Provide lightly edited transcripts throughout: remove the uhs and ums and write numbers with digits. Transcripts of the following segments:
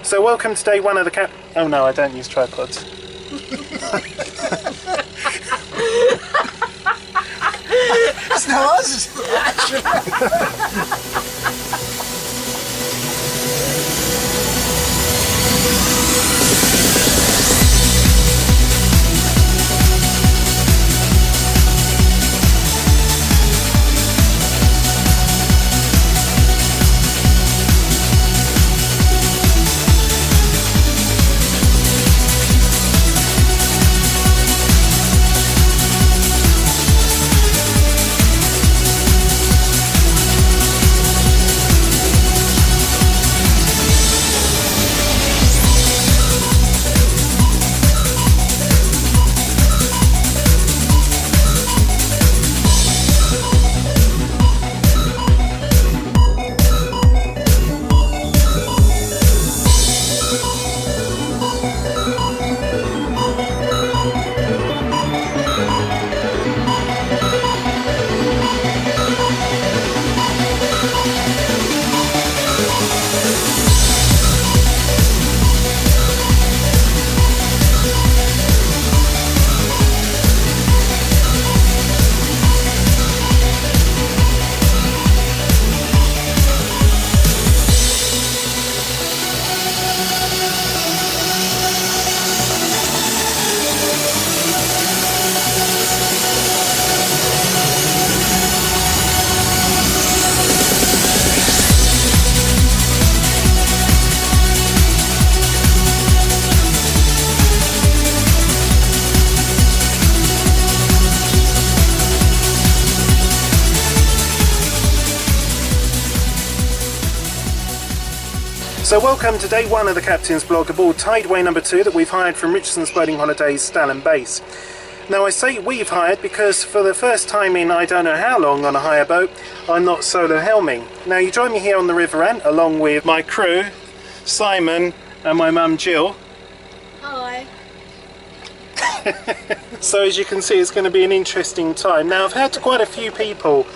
So welcome to day one of the Oh no, I don't use tripods. It's not us. So welcome to day one of the Captain's Blog aboard Tideway number 2 that we've hired from Richardson's Boating Holidays Stalham base. Now I say we've hired because for the first time in I don't know how long on a hire boat, I'm not solo helming. Now you join me here on the River Rant along with my crew, Simon and my mum Jill. Hi. So as you can see, it's going to be an interesting time. Now I've had quite a few people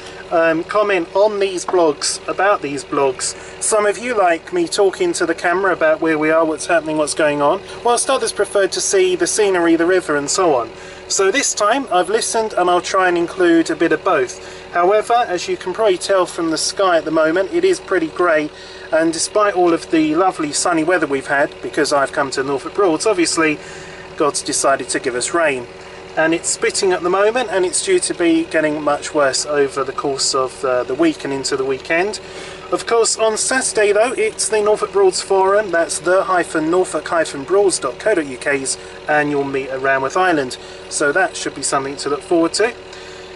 comment on these blogs, about these blogs. Some of you like me talking to the camera about where we are, what's happening, what's going on, whilst others preferred to see the scenery, the river and so on. So this time I've listened and I'll try and include a bit of both. However, as you can probably tell from the sky at the moment, it is pretty grey, and despite all of the lovely sunny weather we've had, because I've come to Norfolk Broads, obviously God's decided to give us rain. And it's spitting at the moment, and it's due to be getting much worse over the course of the week and into the weekend. Of course, on Saturday though, it's the Norfolk Broads Forum. That's the-norfolk-broads.co.uk's annual meet at Ranworth Island. So that should be something to look forward to.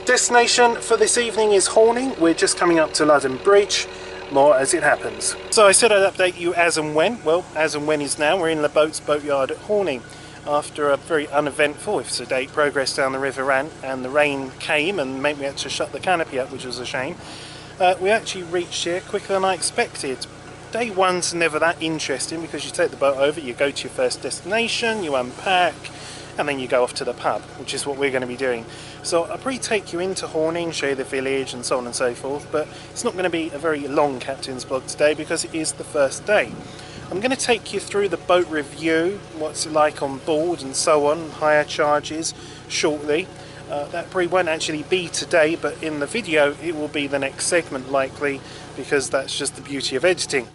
Destination for this evening is Horning. We're just coming up to London Bridge. More as it happens. So I said I'd update you as and when. Well, as and when is now. We're in the boatyard at Horning. After a very uneventful, if sedate, progress down the River Rant, and the rain came and made me have to shut the canopy up, which was a shame, we actually reached here quicker than I expected. Day one's never that interesting because you take the boat over, you go to your first destination, you unpack, and then you go off to the pub, which is what we're going to be doing. So I'll probably take you into Horning, show you the village and so on and so forth, but it's not going to be a very long Captain's Blog today because it is the first day. I'm going to take you through the boat review, what's it like on board and so on, hire charges shortly. That probably won't actually be today, but in the video it will be the next segment likely, because that's just the beauty of editing.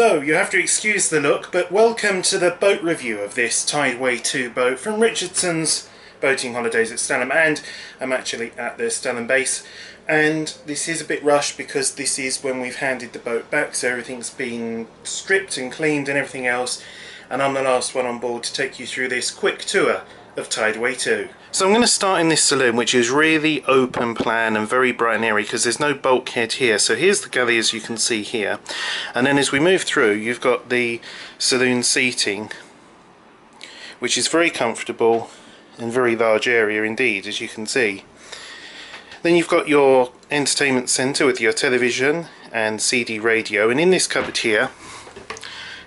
So, you have to excuse the look, but welcome to the boat review of this Tideway 2 boat from Richardson's Boating Holidays at Stalham, and I'm actually at the Stalham base, and this is a bit rushed because this is when we've handed the boat back, so everything's been stripped and cleaned and everything else, and I'm the last one on board to take you through this quick tour of Tideway 2. So I'm going to start in this saloon, which is really open plan and very bright and airy because there's no bulkhead here. So here's the galley, as you can see here, and then as we move through you've got the saloon seating, which is very comfortable and very large area indeed, as you can see. Then you've got your entertainment centre with your television and CD radio, and in this cupboard here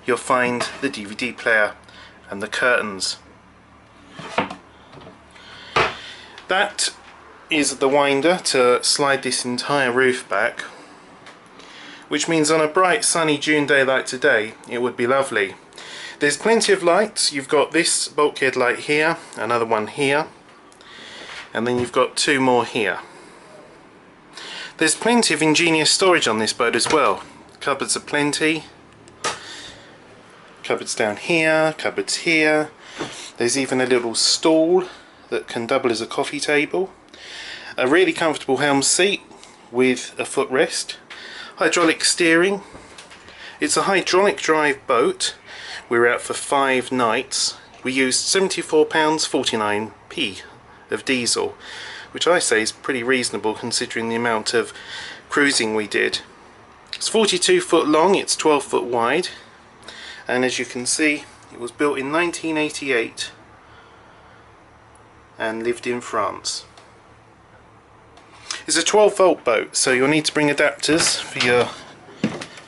you'll find the DVD player and the curtains. That is the winder to slide this entire roof back, which means on a bright sunny June day like today it would be lovely. There's plenty of lights. You've got this bulkhead light here, another one here, and then you've got two more here. There's plenty of ingenious storage on this boat as well. Cupboards are plenty. Cupboards down here, cupboards here. There's even a little stall that can double as a coffee table. A really comfortable helm seat with a footrest. Hydraulic steering. It's a hydraulic drive boat. We were out for 5 nights. We used £74.49p of diesel, which I say is pretty reasonable considering the amount of cruising we did. It's 42 foot long, it's 12 foot wide, and as you can see it was built in 1988 and lived in France. It's a 12 volt boat, so you'll need to bring adapters for your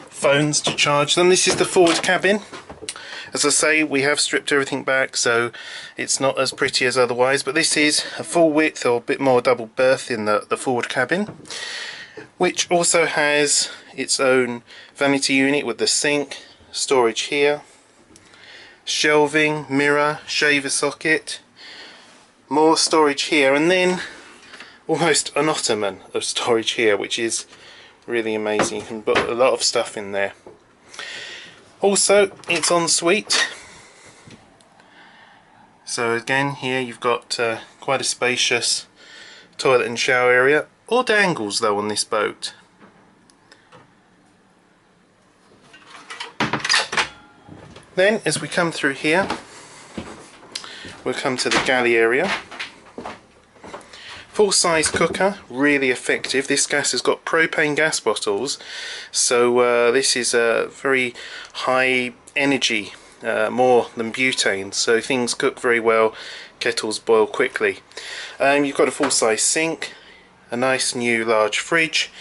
phones to charge them. This is the forward cabin. As I say, we have stripped everything back, so it's not as pretty as otherwise, but this is a full width or a bit more double berth in the forward cabin, which also has its own vanity unit with the sink, storage here, shelving, mirror, shaver socket, more storage here, and then almost an ottoman of storage here, which is really amazing. You can put a lot of stuff in there. Also, it's en suite, so again here you've got quite a spacious toilet and shower area. Odd angles though on this boat. Then as we come through here we'll come to the galley area. Full size cooker, really effective. This gas has got propane gas bottles, so this is a very high energy, more than butane, so things cook very well, kettles boil quickly. You've got a full size sink, a nice new large fridge,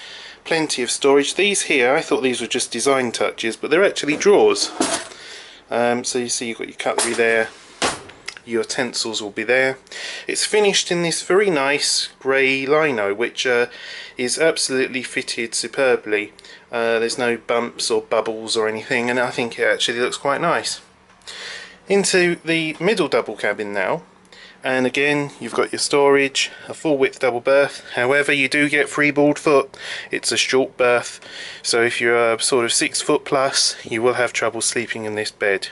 plenty of storage. These here, I thought these were just design touches, but they're actually drawers. So you see you've got your cutlery there, your utensils will be there. It's finished in this very nice grey lino, which is absolutely fitted superbly. There's no bumps or bubbles or anything, and I think it actually looks quite nice. Into the middle double cabin now, and again you've got your storage, a full width double berth. However, you do get freeboard foot. It's a short berth, so if you're sort of 6 foot plus you will have trouble sleeping in this bed.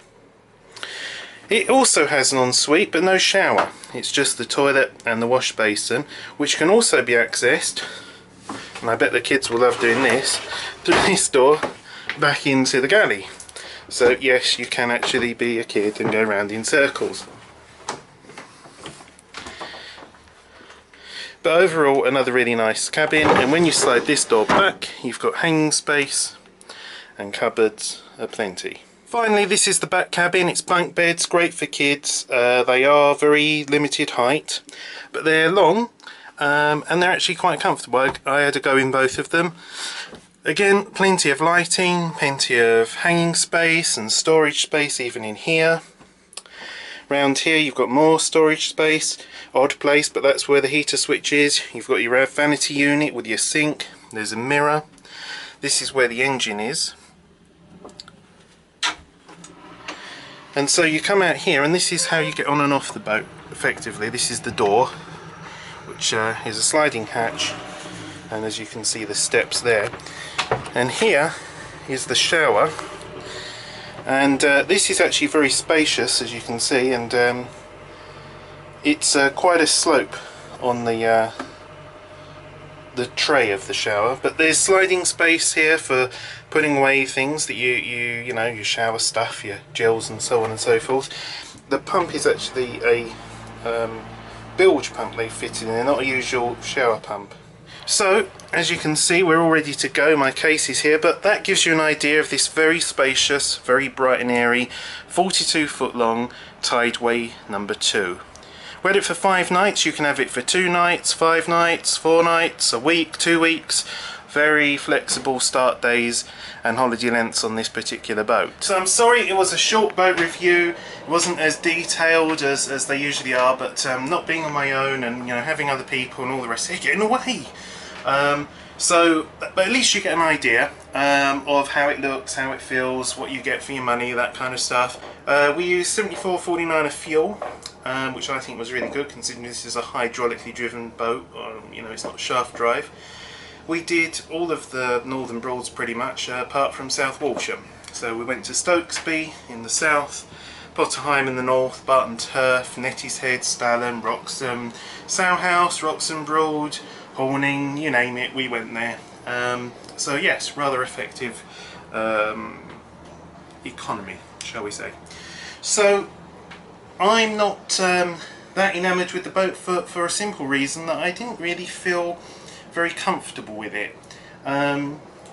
It also has an ensuite but no shower. It's just the toilet and the wash basin, which can also be accessed, and I bet the kids will love doing this, through this door back into the galley. So yes, you can actually be a kid and go around in circles. But overall, another really nice cabin, and when you slide this door back you've got hanging space and cupboards aplenty. Finally, this is the back cabin. It's bunk beds, great for kids. They are very limited height, but they're long, and they're actually quite comfortable. I had to go in both of them. Again, plenty of lighting, plenty of hanging space and storage space even in here. Round here you've got more storage space, odd place, but that's where the heater switch is. You've got your vanity unit with your sink, there's a mirror. This is where the engine is. And so you come out here, and this is how you get on and off the boat effectively. This is the door, which is a sliding hatch, and as you can see the steps there. And here is the shower, And this is actually very spacious, as you can see, and it's quite a slope on the tray of the shower, but there's sliding space here for putting away things that you know, your shower stuff, your gels and so on and so forth. The pump is actually a bilge pump they fitted in, not a usual shower pump. So as you can see, we're all ready to go. My case is here, but that gives you an idea of this very spacious, very bright and airy 42-foot long Tideway number 2. We had it for 5 nights. You can have it for 2 nights, 5 nights, 4 nights, a week, 2 weeks. Very flexible start days and holiday lengths on this particular boat. So I'm sorry it was a short boat review. It wasn't as detailed as they usually are, but not being on my own and, you know, having other people and all the rest, they're getting away. But at least you get an idea of how it looks, how it feels, what you get for your money, that kind of stuff. We used 74.49 of fuel, which I think was really good considering this is a hydraulically driven boat. You know, it's not shaft drive. We did all of the Northern Broads pretty much, apart from South Walsham. So we went to Stokesby in the south, Potterheim in the north, Barton Turf, Nettie's Head, Stalham, Wroxham, Sowhouse, Wroxham Broad, Horning, you name it, we went there. So yes, rather effective economy, shall we say. So I'm not that enamoured with the boat for a simple reason that I didn't really feel very comfortable with it.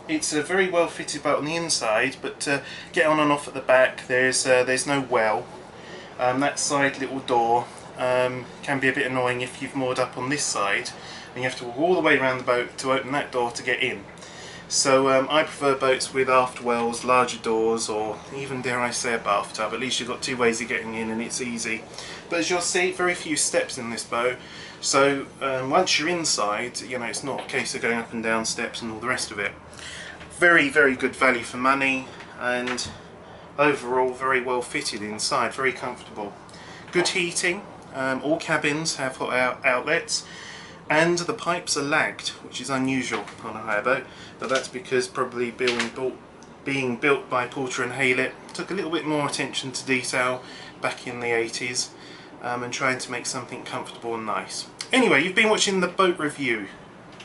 It's a very well fitted boat on the inside, but get on and off at the back there's no well. That side little door can be a bit annoying if you've moored up on this side and you have to walk all the way around the boat to open that door to get in. So I prefer boats with aft wells, larger doors, or even, dare I say, a bathtub. At least you've got 2 ways of getting in and it's easy. But as you'll see, very few steps in this boat. So once you're inside, you know, it's not a case of going up and down steps and all the rest of it. Very, very good value for money, and overall very well fitted inside, very comfortable. Good heating, all cabins have hot outlets, and the pipes are lagged, which is unusual on a hire boat, but that's because probably being built by Porter and Haylett took a little bit more attention to detail back in the 80s. And trying to make something comfortable and nice. Anyway, you've been watching the boat review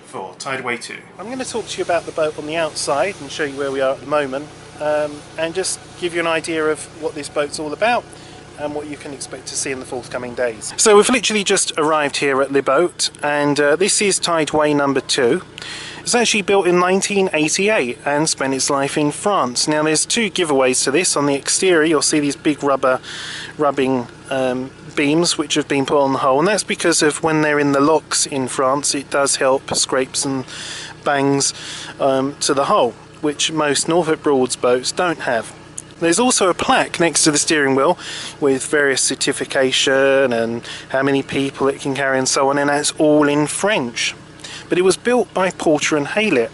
for Tideway 2. I'm going to talk to you about the boat on the outside and show you where we are at the moment, and just give you an idea of what this boat's all about and what you can expect to see in the forthcoming days. So we've literally just arrived here at the boat, and this is Tideway number 2. It's actually built in 1988 and spent its life in France. Now there's 2 giveaways to this. On the exterior you'll see these big rubbing beams which have been put on the hull, and that's because of when they're in the locks in France, it does help scrapes and bangs to the hull, which most Norfolk Broads boats don't have. There's also a plaque next to the steering wheel with various certification and how many people it can carry and so on, and that's all in French. But it was built by Porter and Haylett,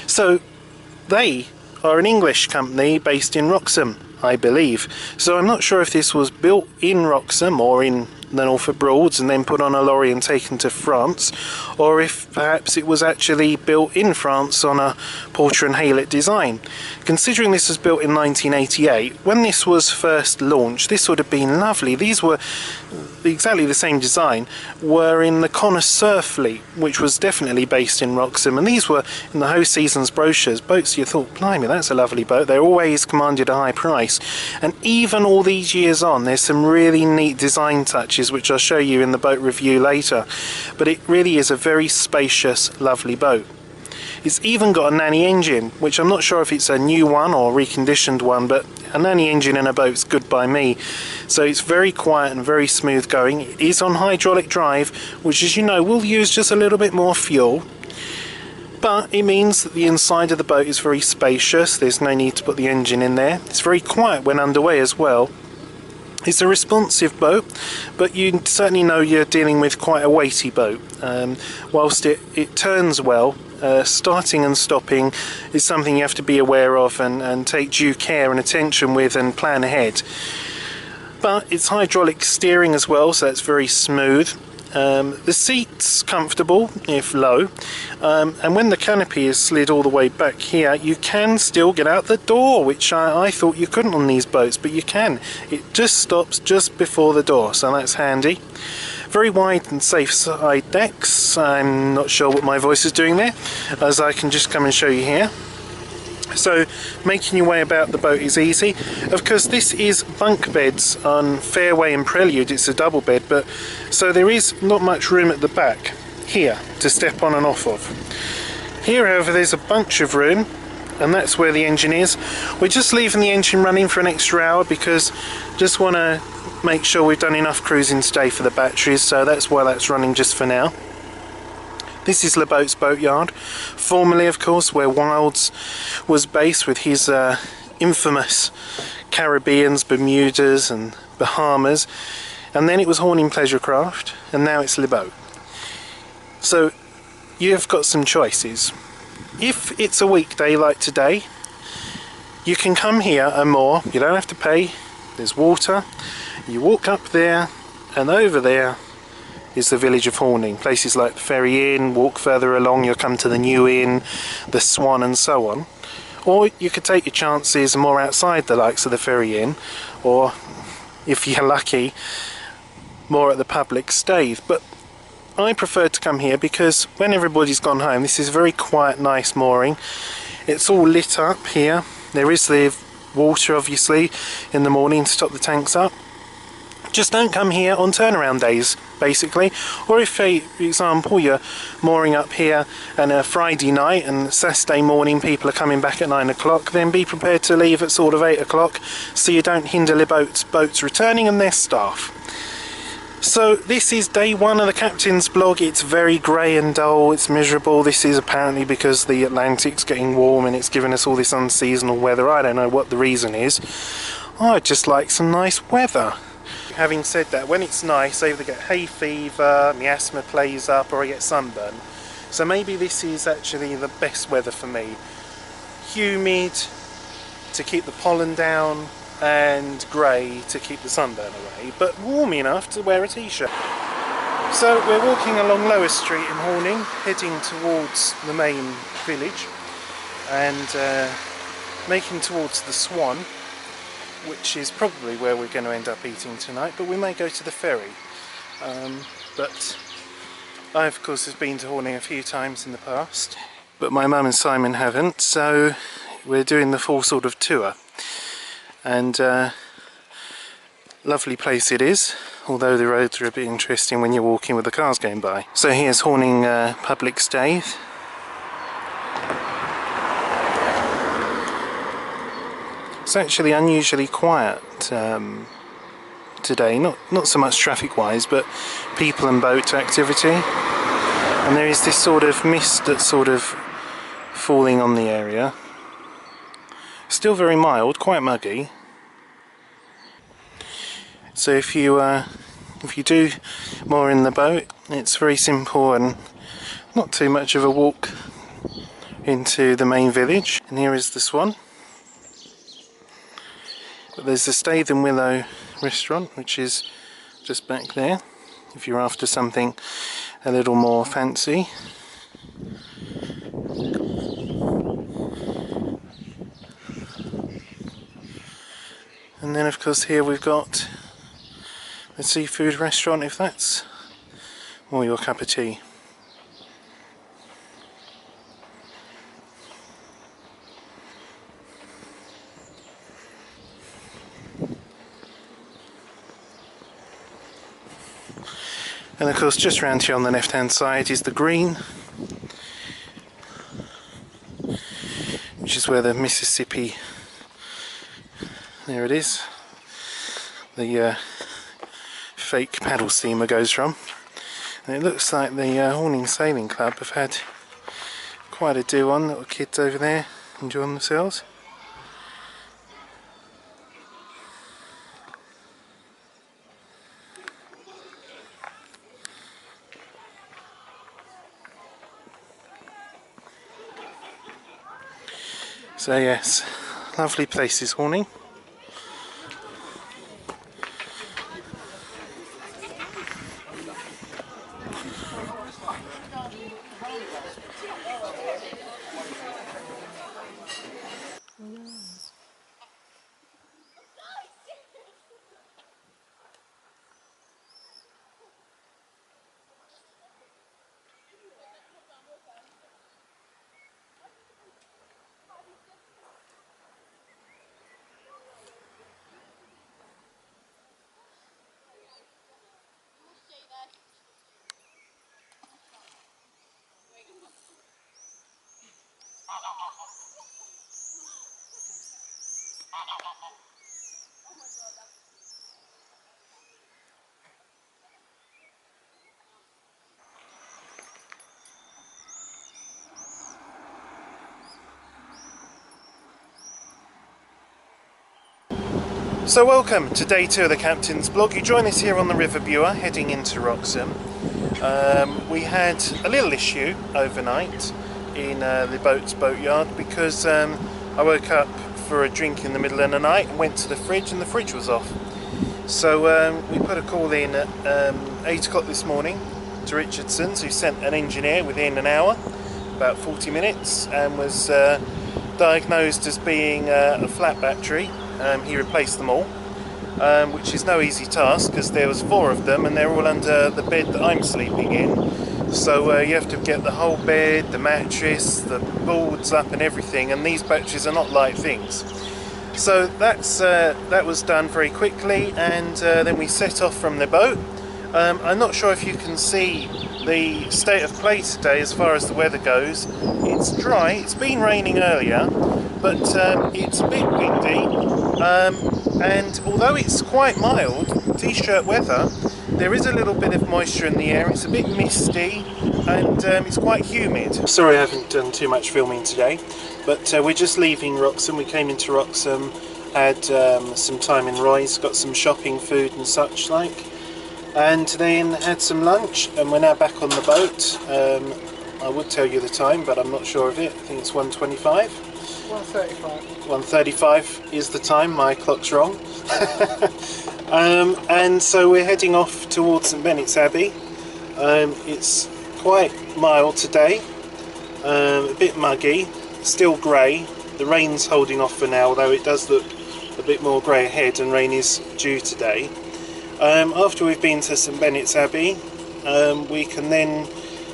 so they are an English company based in Wroxham, I believe. So I'm not sure if this was built in Wroxham or in the Norfolk Broads and then put on a lorry and taken to France, or if perhaps it was actually built in France on a Porter and Haylett design. Considering this was built in 1988, when this was first launched, this would have been lovely. These were exactly the same design, were in the Connoisseur fleet, which was definitely based in Wroxham, and these were in the Ho Seasons brochures, boats you thought, blimey, that's a lovely boat. They always commanded a high price, and even all these years on, there's some really neat design touches which I'll show you in the boat review later, but it really is a very spacious, lovely boat. It's even got a nanny engine, which I'm not sure if it's a new one or a reconditioned one, but a nanny engine in a boat's good by me. So it's very quiet and very smooth going. It is on hydraulic drive, which, as you know, will use just a little bit more fuel. But it means that the inside of the boat is very spacious. There's no need to put the engine in there. It's very quiet when underway as well. It's a responsive boat, but you certainly know you're dealing with quite a weighty boat. Whilst it turns well, starting and stopping is something you have to be aware of and take due care and attention with and plan ahead. But it's hydraulic steering as well, so that's very smooth. The seat's comfortable if low, and when the canopy is slid all the way back here, you can still get out the door, which I thought you couldn't on these boats, but you can. It just stops just before the door, so that's handy. Very wide and safe side decks. I'm not sure what my voice is doing there, as I can just come and show you here. So making your way about the boat is easy. Of course, this is bunk beds on Fairway and Prelude. It's a double bed, but so there is not much room at the back here to step on and off of. Here, however, there's a bunch of room, and that's where the engine is. We're just leaving the engine running for an extra hour because just want to make sure we've done enough cruising today for the batteries, so that's why that's running just for now. This is Le Boat's boatyard, formerly of course where Wilds was based with his infamous Caribbeans, Bermudas and Bahamas, and then it was Horning Pleasure Craft, and now it's Le Boat. So you've got some choices. If it's a weekday like today, you can come here and moor. You don't have to pay. There's water. You walk up there, and over there is the village of Horning. Places like the Ferry Inn, walk further along, you'll come to the New Inn, the Swan and so on. Or you could take your chances more outside the likes of the Ferry Inn, or if you're lucky, more at the public stave. But I prefer to come here because when everybody's gone home, this is a very quiet, nice mooring. It's all lit up here. There is the water obviously in the morning to top the tanks up. Just don't come here on turnaround days, basically. Or if, for example, you're mooring up here on a Friday night and Saturday morning people are coming back at 9 o'clock, then be prepared to leave at sort of 8 o'clock so you don't hinder the boats returning and their staff. So this is day one of the captain's blog. It's very grey and dull, it's miserable. This is apparently because the Atlantic's getting warm and it's given us all this unseasonal weather. I don't know what the reason is. I'd just like some nice weather. Having said that, when it's nice, I either get hay fever, my asthma plays up, or I get sunburn. So maybe this is actually the best weather for me. Humid to keep the pollen down, and grey to keep the sunburn away, but warm enough to wear a t-shirt. So we're walking along Lower Street in Horning, heading towards the main village, and making towards the Swan, which is probably where we're going to end up eating tonight, but we may go to the ferry. But I of course have been to Horning a few times in the past, but my mum and Simon haven't, so we're doing the full sort of tour. And lovely place it is, although the roads are a bit interesting when you're walking with the cars going by. So here's Horning public stave. It's actually unusually quiet today, not so much traffic wise, but people and boat activity. And there is this sort of mist that's sort of falling on the area. Still very mild, quite muggy. So if you do more in the boat, it's very simple and not too much of a walk into the main village. And here is the Swan. But there's the Staithe and Willow restaurant, which is just back there, if you're after something a little more fancy. And then of course here we've got the seafood restaurant, if that's more your cup of tea. And of course just round here on the left hand side is the green, which is where the Mississippi, there it is, the fake paddle steamer goes from. And it looks like the Horning Sailing Club have had quite a do on, little kids over there enjoying themselves. So yes, lovely places, Horning. So welcome to day 2 of the Captain's Blog. You join us here on the River Bure, heading into Wroxham. We had a little issue overnight in the boatyard because I woke up for a drink in the middle of the night and went to the fridge and the fridge was off. So we put a call in at 8 o'clock this morning to Richardson's, who sent an engineer within an hour, about 40 minutes, and was diagnosed as being a flat battery. He replaced them all, which is no easy task because there was 4 of them and they're all under the bed that I'm sleeping in. So you have to get the whole bed, the mattress, the boards up and everything, and these batteries are not light things. So that was done very quickly, and then we set off from the boat. I'm not sure if you can see the state of play today as far as the weather goes. It's dry, it's been raining earlier, but it's a bit windy, and although it's quite mild, t-shirt weather, there is a little bit of moisture in the air. It's a bit misty, and it's quite humid. Sorry I haven't done too much filming today, but we're just leaving Wroxham. We came into Wroxham, had some time in Roy's, got some shopping, food and such like, and then had some lunch, and we're now back on the boat. I would tell you the time, but I'm not sure of it. I think it's 1:25. 1:35. 1:35 is the time, my clock's wrong. And so we're heading off towards St Benet's Abbey. It's quite mild today, a bit muggy, still grey. The rain's holding off for now, although it does look a bit more grey ahead, and rain is due today. After we've been to St Benet's Abbey, we can then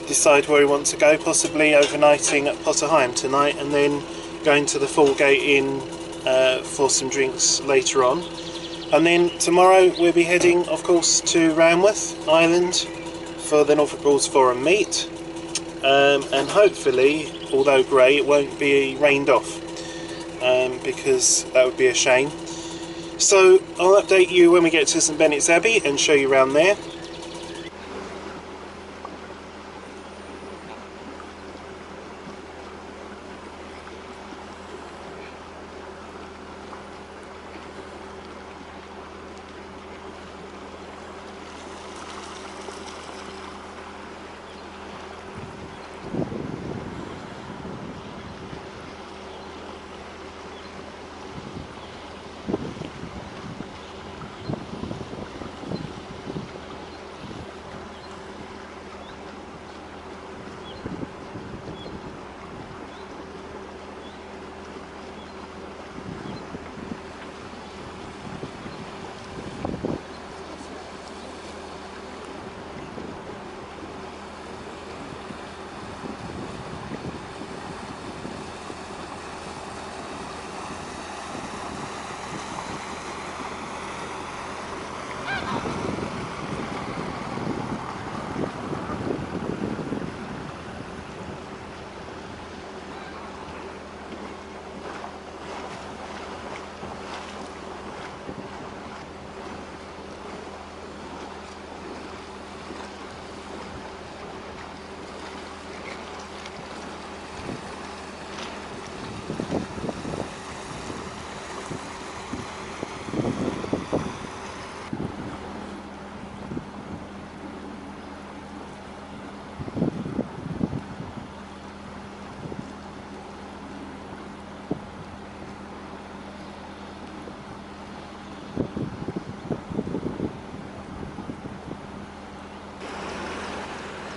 decide where we want to go, possibly overnighting at Potterheim tonight and then going to the Falgate Inn for some drinks later on. And then tomorrow we'll be heading, of course, to Ranworth Island for the Norfolk Broads Forum meet, and hopefully, although grey, it won't be rained off, because that would be a shame. So I'll update you when we get to St Benet's Abbey and show you around there.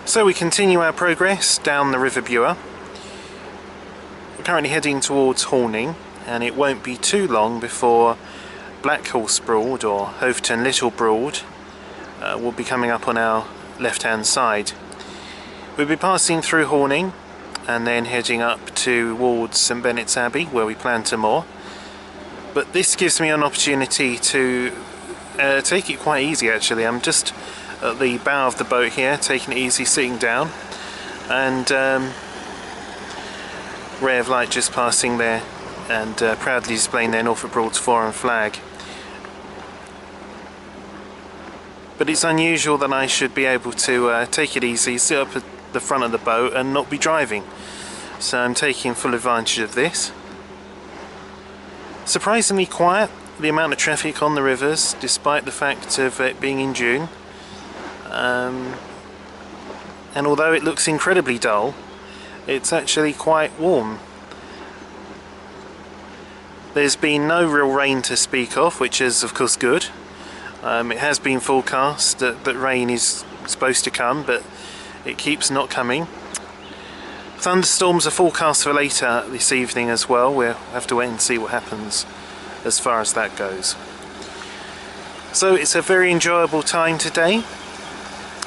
So we continue our progress down the River Bure. We're currently heading towards Horning, and it won't be too long before Black Horse Broad, or Hoveton Little Broad, will be coming up on our left hand side. We'll be passing through Horning and then heading up towards St Benet's Abbey, where we plan to moor. But this gives me an opportunity to take it quite easy actually. I'm just at the bow of the boat here, taking it easy, sitting down, and ray of light just passing there and proudly displaying their Norfolk Broads Forum flag. But it's unusual that I should be able to take it easy, sit up at the front of the boat and not be driving. So I'm taking full advantage of this. Surprisingly quiet. the amount of traffic on the rivers, despite the fact of it being in June. And although it looks incredibly dull, it's actually quite warm. There's been no real rain to speak of, which is of course good. It has been forecast that rain is supposed to come, but it keeps not coming. Thunderstorms are forecast for later this evening as well. We'll have to wait and see what happens as far as that goes. So it's a very enjoyable time today.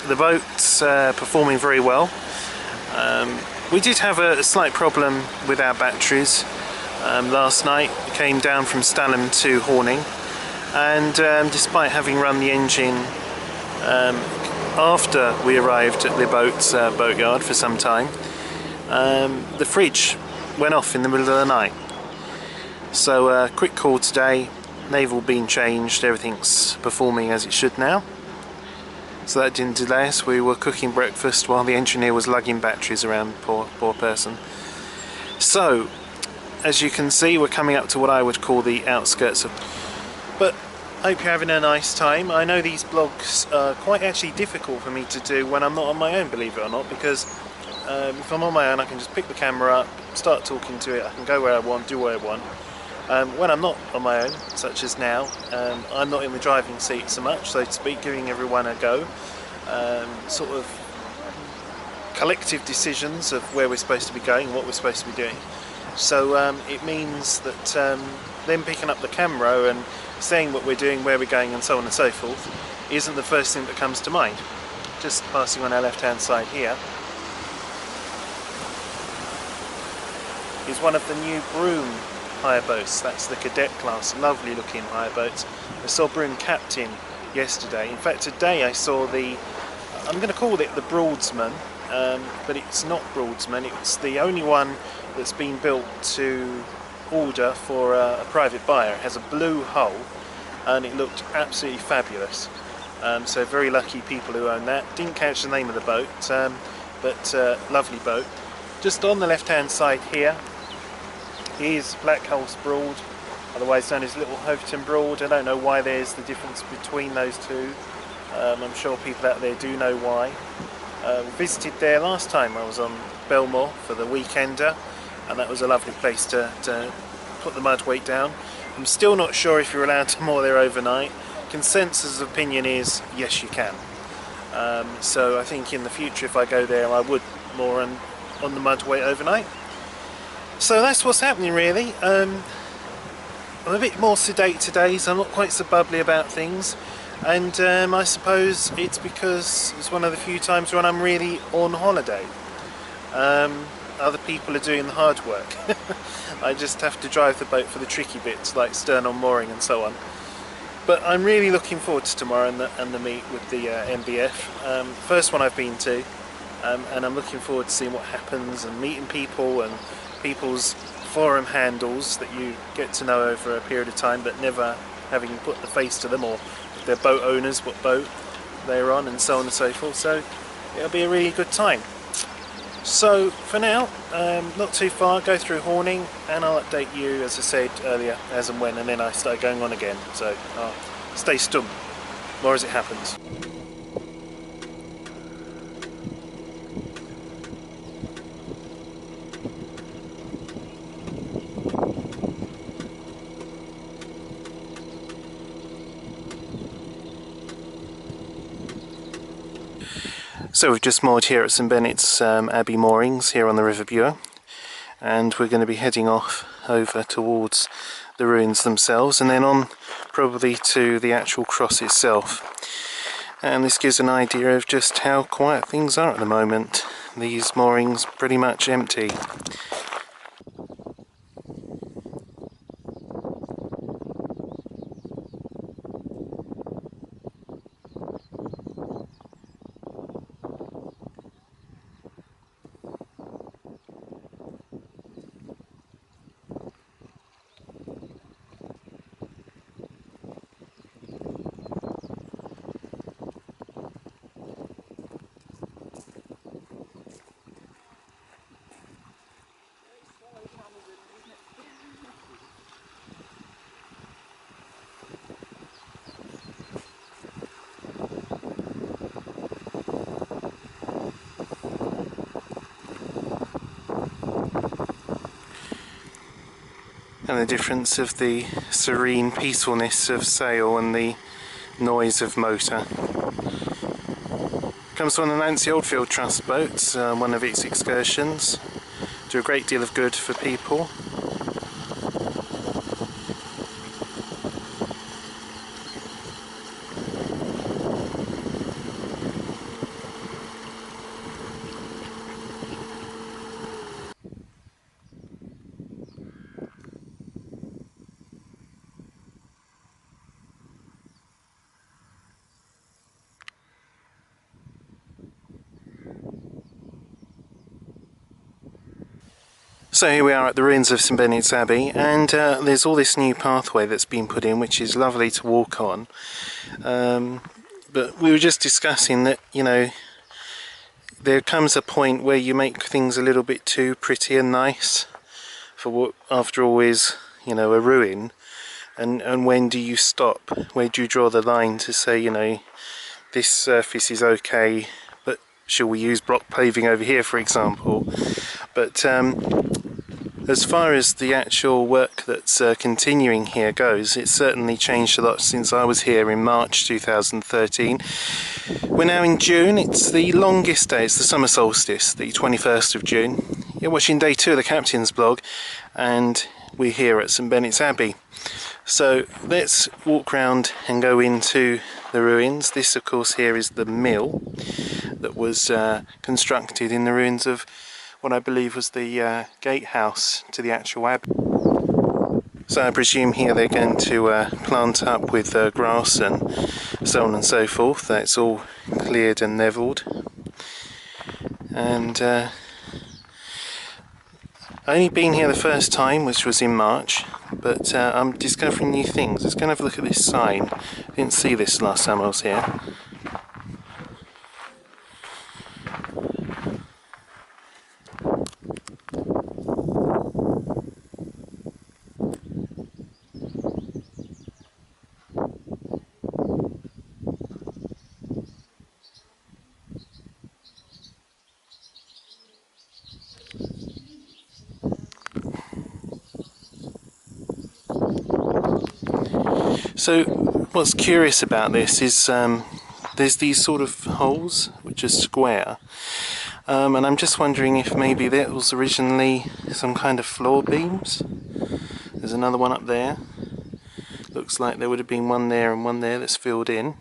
The boat's performing very well. We did have a slight problem with our batteries last night. We came down from Stalham to Horning, and despite having run the engine after we arrived at the boatyard for some time, the fridge went off in the middle of the night. So quick call today, naval being changed, everything's performing as it should now. So that didn't delay us. We were cooking breakfast while the engineer was lugging batteries around, poor person. So, as you can see, we're coming up to what I would call the outskirts of... But I hope you're having a nice time. I know these blogs are quite actually difficult for me to do when I'm not on my own, believe it or not, because if I'm on my own I can just pick the camera up, start talking to it, I can go where I want, do what I want. When I'm not on my own, such as now, I'm not in the driving seat so much, so to speak, giving everyone a go. Sort of collective decisions of where we're supposed to be going, what we're supposed to be doing. So it means that them picking up the camera and saying what we're doing, where we're going and so on and so forth isn't the first thing that comes to mind. Just passing on our left hand side here is one of the new Broom hire boats. That's the cadet class, lovely looking hire boats. I saw Broom Captain yesterday. In fact today I saw the, I'm going to call it the Broadsman, but it's not Broadsman, it's the only one that's been built to order for a private buyer. It has a blue hull and it looked absolutely fabulous. So very lucky people who own that. Didn't catch the name of the boat, but lovely boat. Just on the left hand side here is Blackhulse Broad, otherwise known as Little Hoveton Broad. I don't know why there's the difference between those two. I'm sure people out there do know why. Visited there last time I was on Belmore for the weekender, and that was a lovely place to put the mud weight down. I'm still not sure if you're allowed to moor there overnight. Consensus opinion is yes, you can. So I think in the future if I go there I would moor on the mud weight overnight. So that's what's happening really. I'm a bit more sedate today, so I'm not quite so bubbly about things, and I suppose it's because it's one of the few times when I'm really on holiday. Other people are doing the hard work. I just have to drive the boat for the tricky bits like stern-on mooring and so on. But I'm really looking forward to tomorrow and the meet with the MBF. First one I've been to, and I'm looking forward to seeing what happens and meeting people and people's forum handles that you get to know over a period of time, but never having put the face to them, or if they're boat owners, what boat they're on and so on and so forth. So it'll be a really good time. So for now, not too far, go through Horning and I'll update you, as I said earlier, as and when, and then I start going on again. So stay stum, more as it happens. So we've just moored here at St Bennett's Abbey moorings here on the River Bure, and we're going to be heading off over towards the ruins themselves and then on probably to the actual cross itself. And this gives an idea of just how quiet things are at the moment. These moorings pretty much empty. And the difference of the serene peacefulness of sail and the noise of motor. Comes from the Nancy Oldfield Trust boats, one of its excursions. Do a great deal of good for people. So here we are at the ruins of St Benet's Abbey, and there's all this new pathway that's been put in, which is lovely to walk on. But we were just discussing that, you know, there comes a point where you make things a little bit too pretty and nice for what, after all, is, you know, a ruin. And when do you stop? Where do you draw the line to say, you know, this surface is okay, but shall we use block paving over here, for example? But as far as the actual work that's continuing here goes, it's certainly changed a lot since I was here in March 2013. We're now in June. It's the longest day, it's the summer solstice, the 21st of June. You're watching day 2 of the Captain's Blog, and we're here at St Benet's Abbey. So let's walk round and go into the ruins. This, of course, here is the mill that was constructed in the ruins of what I believe was the gatehouse to the actual abbey. So I presume here they're going to plant up with grass and so on and so forth. That's all cleared and levelled. And I've only been here the first time, which was in March, but I'm discovering new things. Let's go and have a look at this sign. I didn't see this last time I was here. So what's curious about this is there's these sort of holes which are square, and I'm just wondering if maybe that was originally some kind of floor beams. There's another one up there. Looks like there would have been one there and one there that's filled in.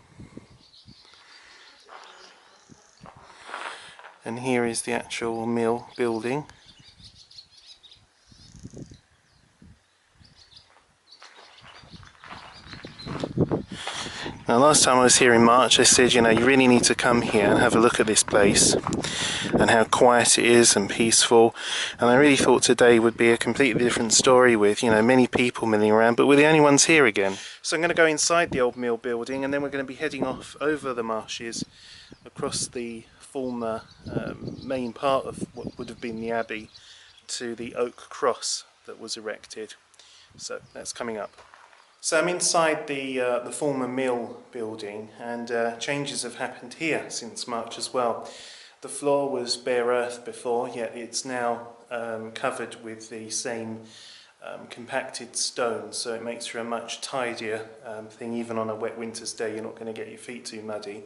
And here is the actual mill building. Now, last time I was here in March, I said, you know, you really need to come here and have a look at this place and how quiet it is and peaceful. And I really thought today would be a completely different story with, you know, many people milling around, but we're the only ones here again. So I'm going to go inside the old mill building, and then we're going to be heading off over the marshes across the former main part of what would have been the abbey to the oak cross that was erected. So that's coming up. So I'm inside the former mill building, and changes have happened here since March as well. The floor was bare earth before, yet it's now covered with the same compacted stone, so it makes for a much tidier thing. Even on a wet winter's day, you're not going to get your feet too muddy.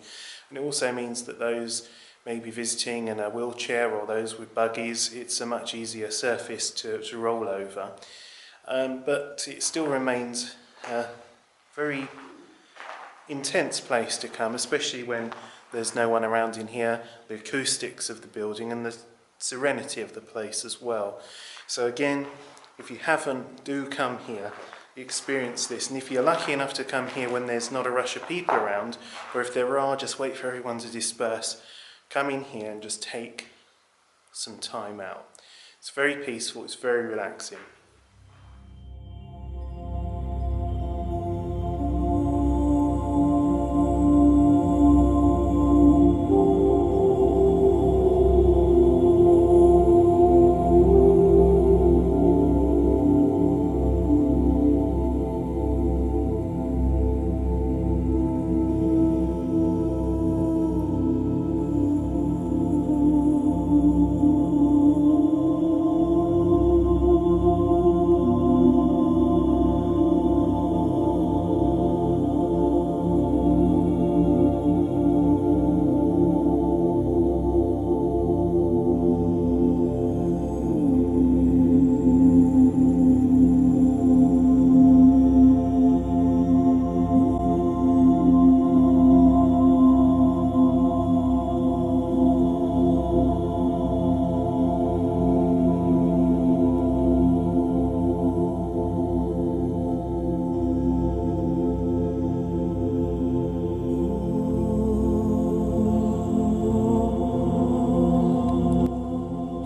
And it also means that those maybe visiting in a wheelchair or those with buggies, it's a much easier surface to roll over. But it still remains a very intense place to come, especially when there's no one around in here, the acoustics of the building and the serenity of the place as well. So again, if you haven't, do come here, experience this. And if you're lucky enough to come here when there's not a rush of people around, or if there are, just wait for everyone to disperse. Come in here and just take some time out. It's very peaceful, it's very relaxing.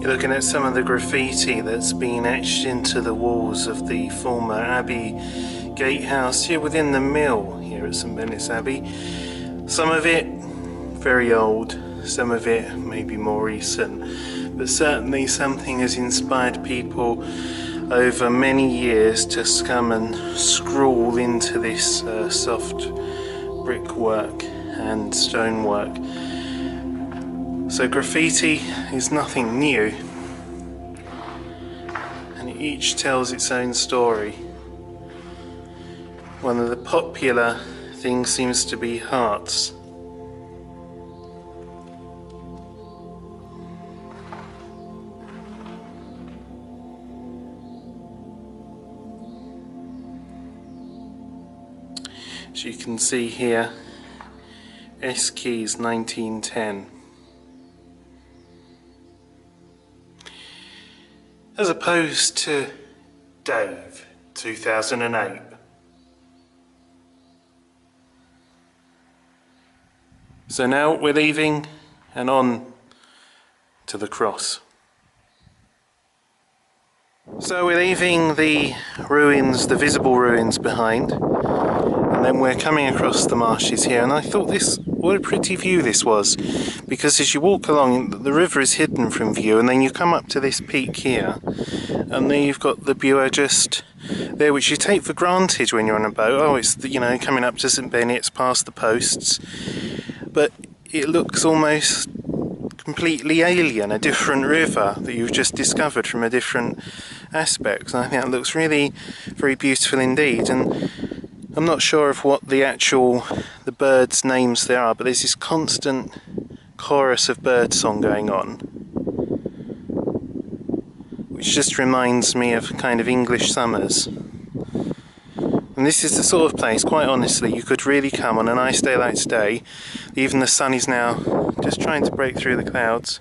You're looking at some of the graffiti that's been etched into the walls of the former Abbey gatehouse here within the mill here at St Benet's Abbey. Some of it very old, some of it maybe more recent, but certainly something has inspired people over many years to come and scrawl into this soft brickwork and stonework. So graffiti is nothing new, and it each tells its own story. One of the popular things seems to be hearts. As you can see here, S Keys 1910. As opposed to Dave 2008. So now we're leaving and on to the cross. So we're leaving the ruins, the visible ruins behind, and then we're coming across the marshes here, and I thought what a pretty view this was, because as you walk along the river is hidden from view, and then you come up to this peak here, and then you've got the Bure just there, which you take for granted when you're on a boat. Oh, it's, you know, coming up to St Benet's past the posts, but it looks almost completely alien, a different river that you've just discovered from a different aspect. And I think that looks really very beautiful indeed. And I'm not sure of what the birds' names there are, but there's this constant chorus of birdsong going on, which just reminds me of kind of English summers. And this is the sort of place, quite honestly, you could really come on a nice day like today. Even the sun is now just trying to break through the clouds.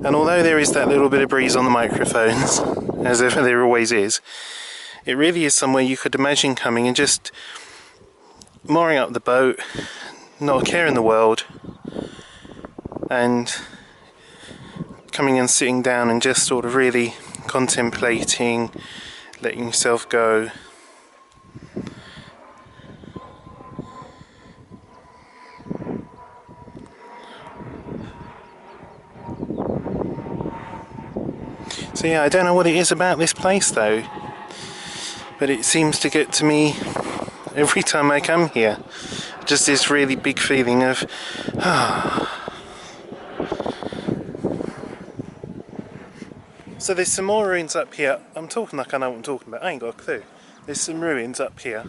And although there is that little bit of breeze on the microphones, as ever there always is, it really is somewhere you could imagine coming and just mooring up the boat, not a care in the world, and coming and sitting down and just sort of really contemplating, letting yourself go. So yeah, I don't know what it is about this place though, but it seems to get to me every time I come here. Just this really big feeling of So there's some more ruins up here. I'm talking like I know what I'm talking about. I ain't got a clue. There's some ruins up here.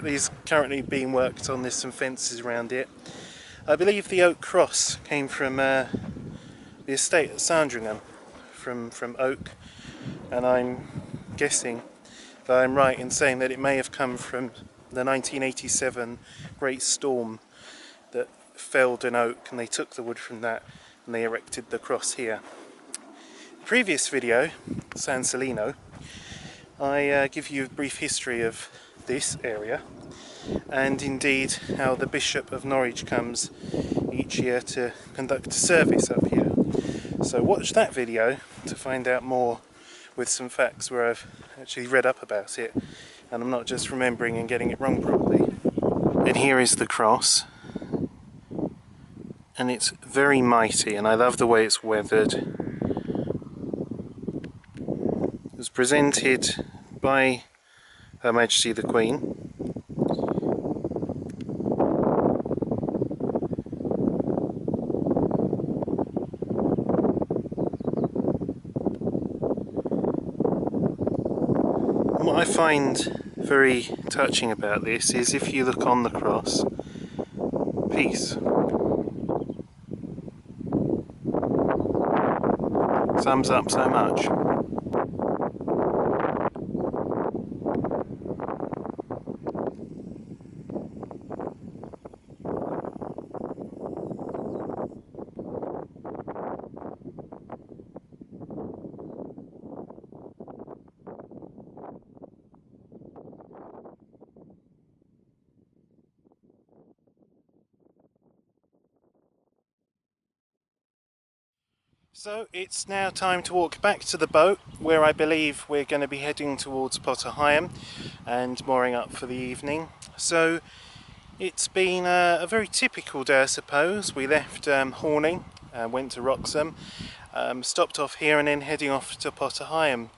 These currently being worked on. There's some fences around it. I believe the Oak Cross came from the estate at Sandringham, from Oak, and I'm guessing that I'm right in saying that it may have come from the 1987 Great Storm that felled an oak, and they took the wood from that and they erected the cross here. The previous video, San Celino, I give you a brief history of this area, and indeed how the Bishop of Norwich comes each year to conduct a service up here. So watch that video to find out more with some facts where I've actually read up about it and I'm not just remembering and getting it wrong probably. And here is the cross, and it's very mighty, and I love the way it's weathered. It was presented by Her Majesty the Queen. And what I find very touching about this is if you look on the cross, peace. Sums up so much. So it's now time to walk back to the boat, where I believe we're going to be heading towards Potter Heigham and mooring up for the evening. So it's been a very typical day, I suppose. We left Horning, went to Wroxham, stopped off here and then heading off to Potter Heigham.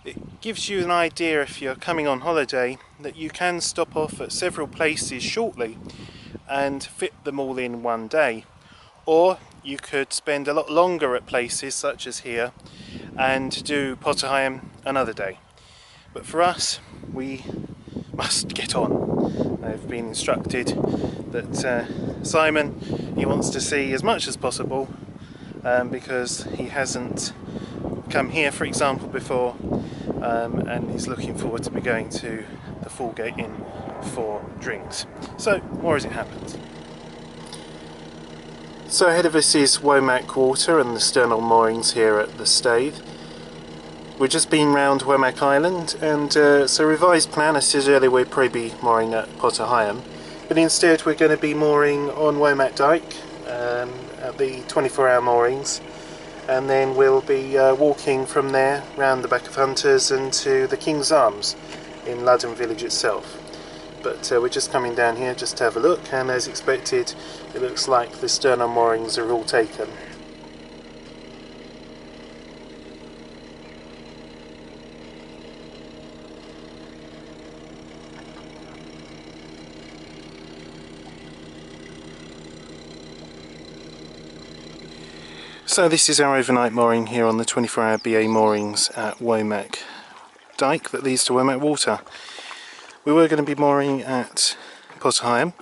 It gives you an idea, if you're coming on holiday, that you can stop off at several places shortly and fit them all in one day. Or you could spend a lot longer at places such as here and do Potter Heigham another day. But for us, we must get on. I've been instructed that Simon, he wants to see as much as possible because he hasn't come here, for example, before, and he's looking forward to be going to the Falgate Inn for drinks. So, more as it happens. So ahead of us is Womack Water and the sternal moorings here at the Staithe. We've just been round Womack Island, and so revised plan, I said earlier we'd probably be mooring at Potter Heigham, but instead we're going to be mooring on Womack Dyke at the 24-hour moorings, and then we'll be walking from there round the back of Hunters and to the King's Arms in Ludden village itself. But we're just coming down here just to have a look, and as expected it looks like the sternal moorings are all taken. So this is our overnight mooring here on the 24-hour BA moorings at Womack Dyke that leads to Womack Water. We were going to be mooring at Potter Heigham,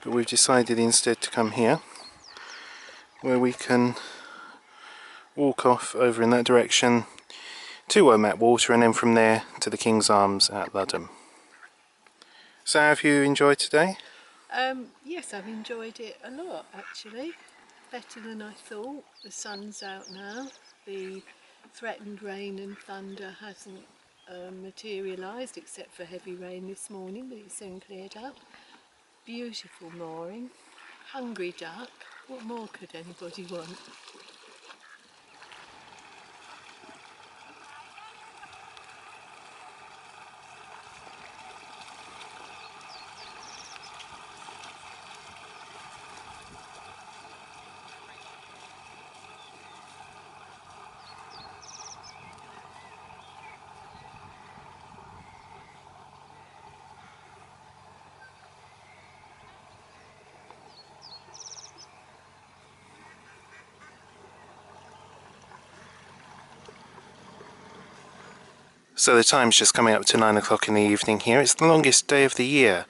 but we've decided instead to come here, where we can walk off over in that direction to Womack Water and then from there to the King's Arms at Ludden. So have you enjoyed today? Yes, I've enjoyed it a lot actually. Better than I thought. The sun's out now. The threatened rain and thunder hasn't materialised except for heavy rain this morning, but it's soon cleared up. Beautiful mooring. Hungry duck. What more could anybody want? So the time's just coming up to 9 o'clock in the evening here. It's the longest day of the year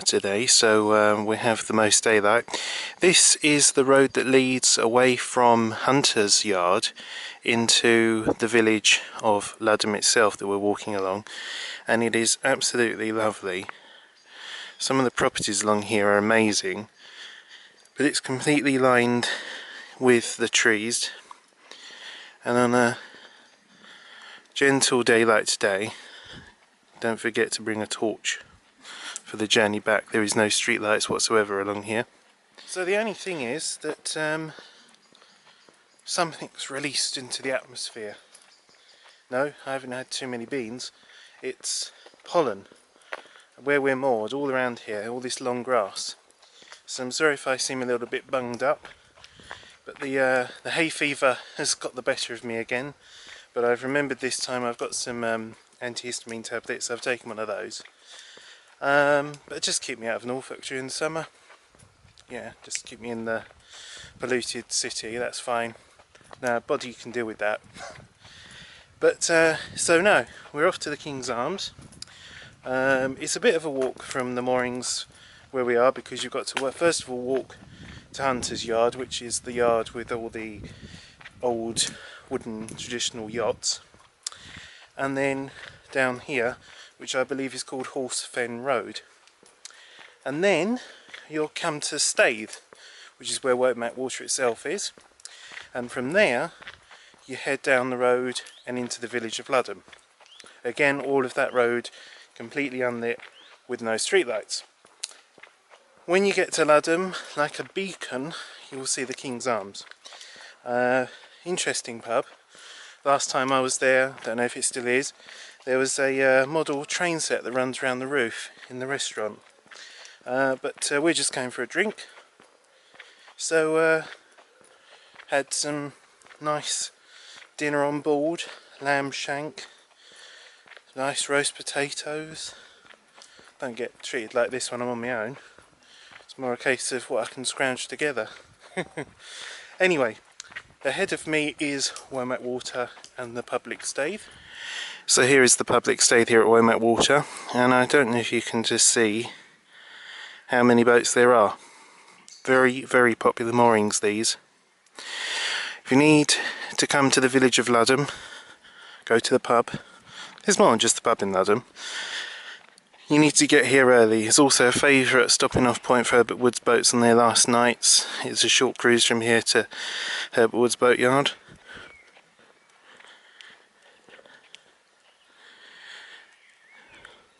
today, so we have the most daylight. This is the road that leads away from Hunter's Yard into the village of Ludden itself that we're walking along, and it is absolutely lovely. Some of the properties along here are amazing, but it's completely lined with the trees, and on a gentle day like today, don't forget to bring a torch for the journey back. There is no street lights whatsoever along here. So the only thing is that something's released into the atmosphere. No, I haven't had too many beans. It's pollen. Where we're moored, all around here, all this long grass. So I'm sorry if I seem a little bit bunged up, but the hay fever has got the better of me again. But I've remembered this time I've got some antihistamine tablets, so I've taken one of those. But just keep me out of Norfolk during the summer. Yeah, just keep me in the polluted city, that's fine. Now, body can deal with that. But, so no, we're off to the King's Arms. It's a bit of a walk from the moorings where we are, because you've got to, first of all, walk to Hunter's Yard, which is the yard with all the old wooden traditional yachts, and then down here, which I believe is called Horse Fen Road, and then you'll come to Staithe, which is where Womack Water itself is, and from there you head down the road and into the village of Ludden. Again, all of that road completely unlit with no streetlights. When you get to Ludden, like a beacon, you will see the King's Arms. Interesting pub. Last time I was there, don't know if it still is, there was a model train set that runs around the roof in the restaurant. But we're just going for a drink. So had some nice dinner on board, lamb shank, nice roast potatoes. Don't get treated like this when I'm on my own. It's more a case of what I can scrounge together. Anyway, ahead of me is Womack Water and the public stave. So here is the public stave here at Womack Water, and I don't know if you can just see how many boats there are. Very, very popular moorings, these. If you need to come to the village of Ludham, go to the pub. There's more than just the pub in Ludham. You need to get here early. It's also a favourite stopping off point for Herbert Wood's boats on their last nights. It's a short cruise from here to Herbert Wood's boatyard.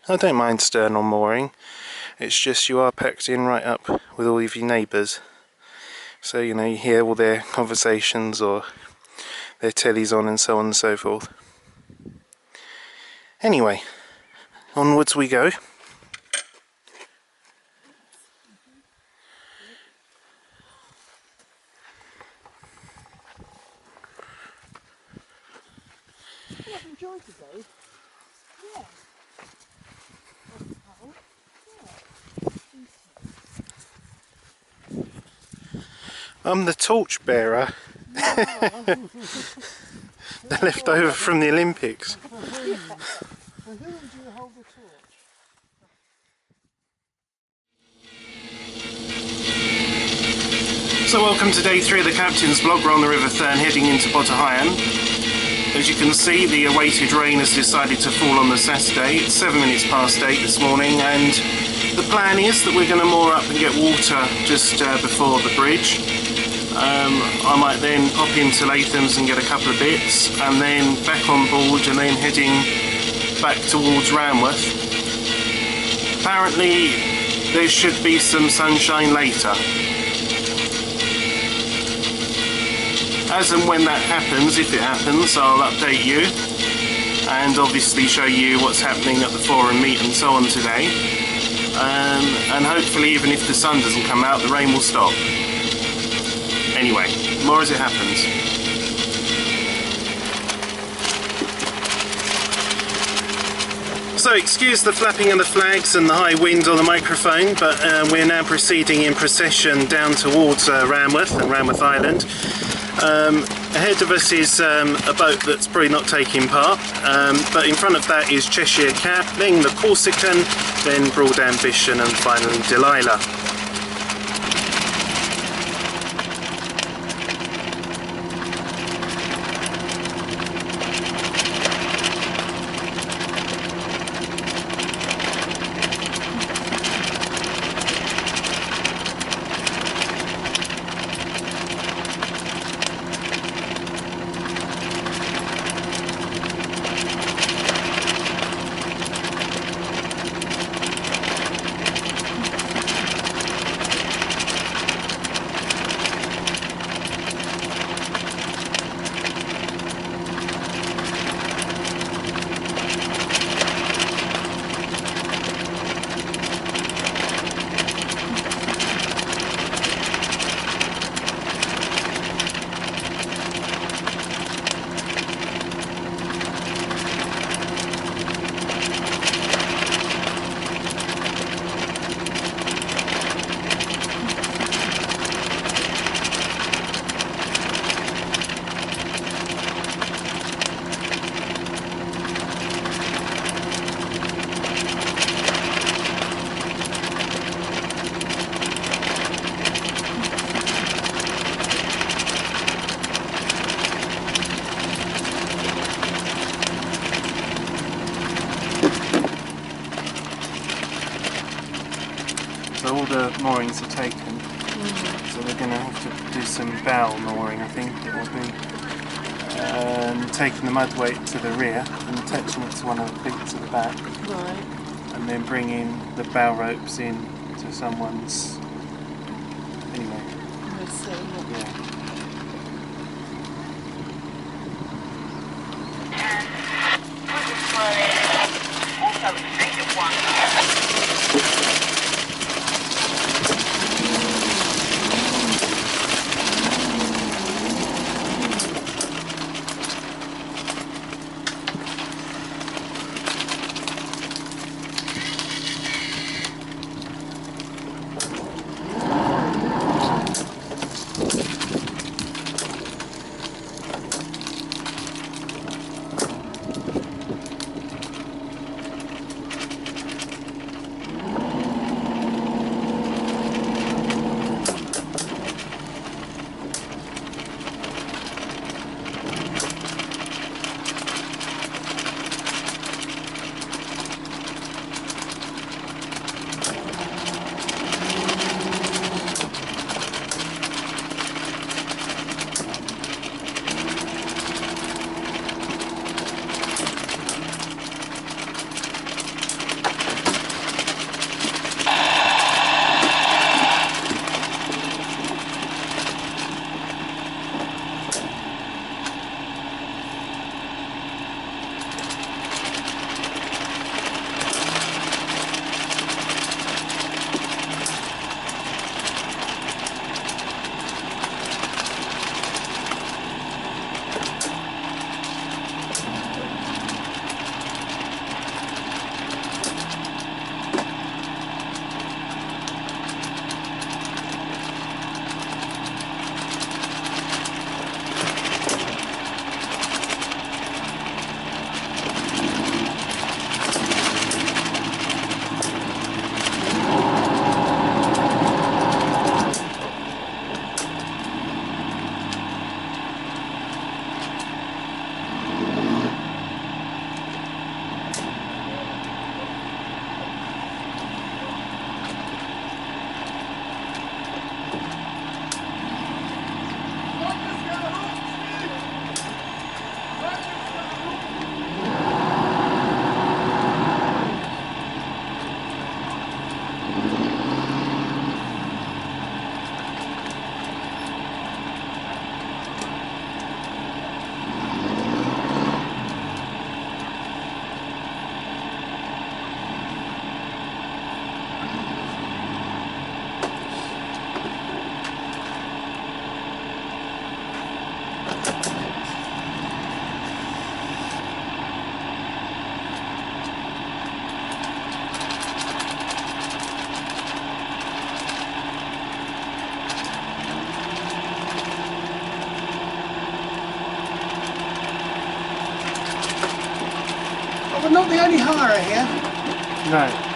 I don't mind stern on mooring. It's just you are packed in right up with all of your neighbours. So, you know, you hear all their conversations or their tellies on and so on and so forth. Anyway, onwards we go. I've enjoyed today. Yeah. I'm the torch bearer. The leftover from the Olympics. For whom do you hold the torch? So welcome to day 3 of the Captain's Vlog. We're on the River Thurn heading into Potterhyan. As you can see, the awaited rain has decided to fall on the Saturday. It's 7 minutes past 8 this morning, and the plan is that we're going to moor up and get water just before the bridge. I might then pop into Latham's and get a couple of bits, and then back on board and then heading back towards Ranworth. Apparently there should be some sunshine later. As and when that happens, if it happens, I'll update you and obviously show you what's happening at the forum meet and so on today. And hopefully, even if the sun doesn't come out, the rain will stop. Anyway, more as it happens. So excuse the flapping of the flags and the high wind on the microphone, but we're now proceeding in procession down towards Ranworth and Ranworth Island. Ahead of us is a boat that's probably not taking part, but in front of that is Cheshire Cat, then the Corsican, then Broad Ambition, and finally Delilah. So all the moorings are taken, so we're going to have to do some bow mooring, I think it will be. Taking the mud weight to the rear and attaching it to one of the bits at the back. Right. And then bringing the bow ropes in to someone's... Anyway. I see. Yeah. any higher here? No. No.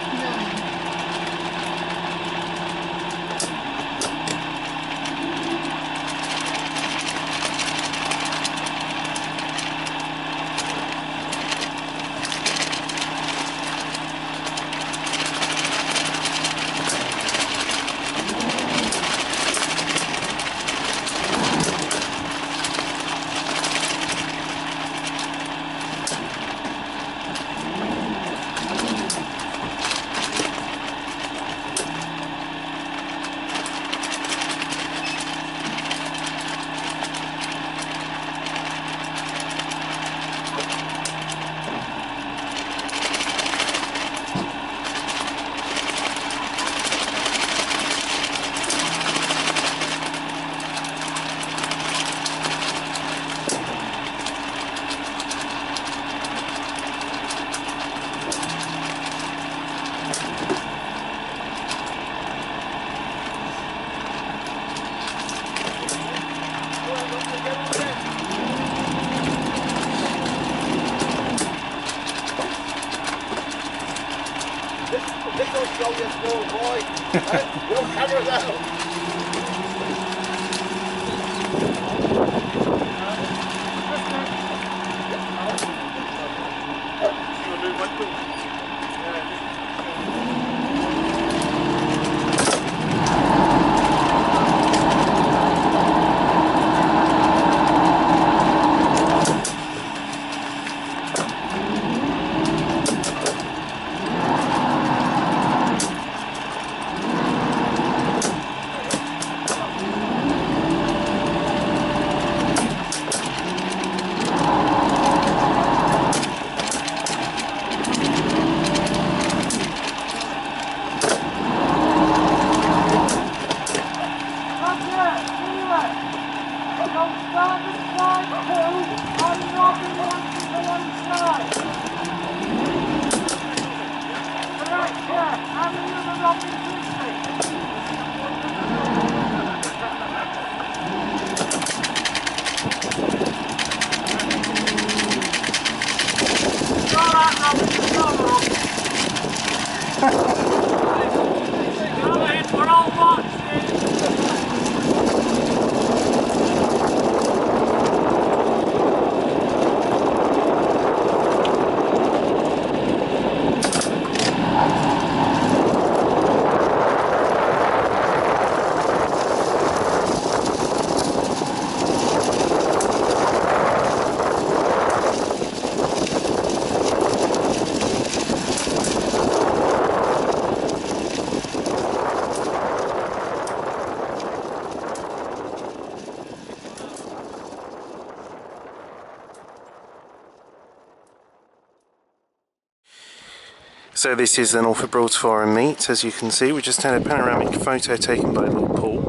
So this is the Norfolk Broads Forum meet. As you can see, we just had a panoramic photo taken by Lord Paul,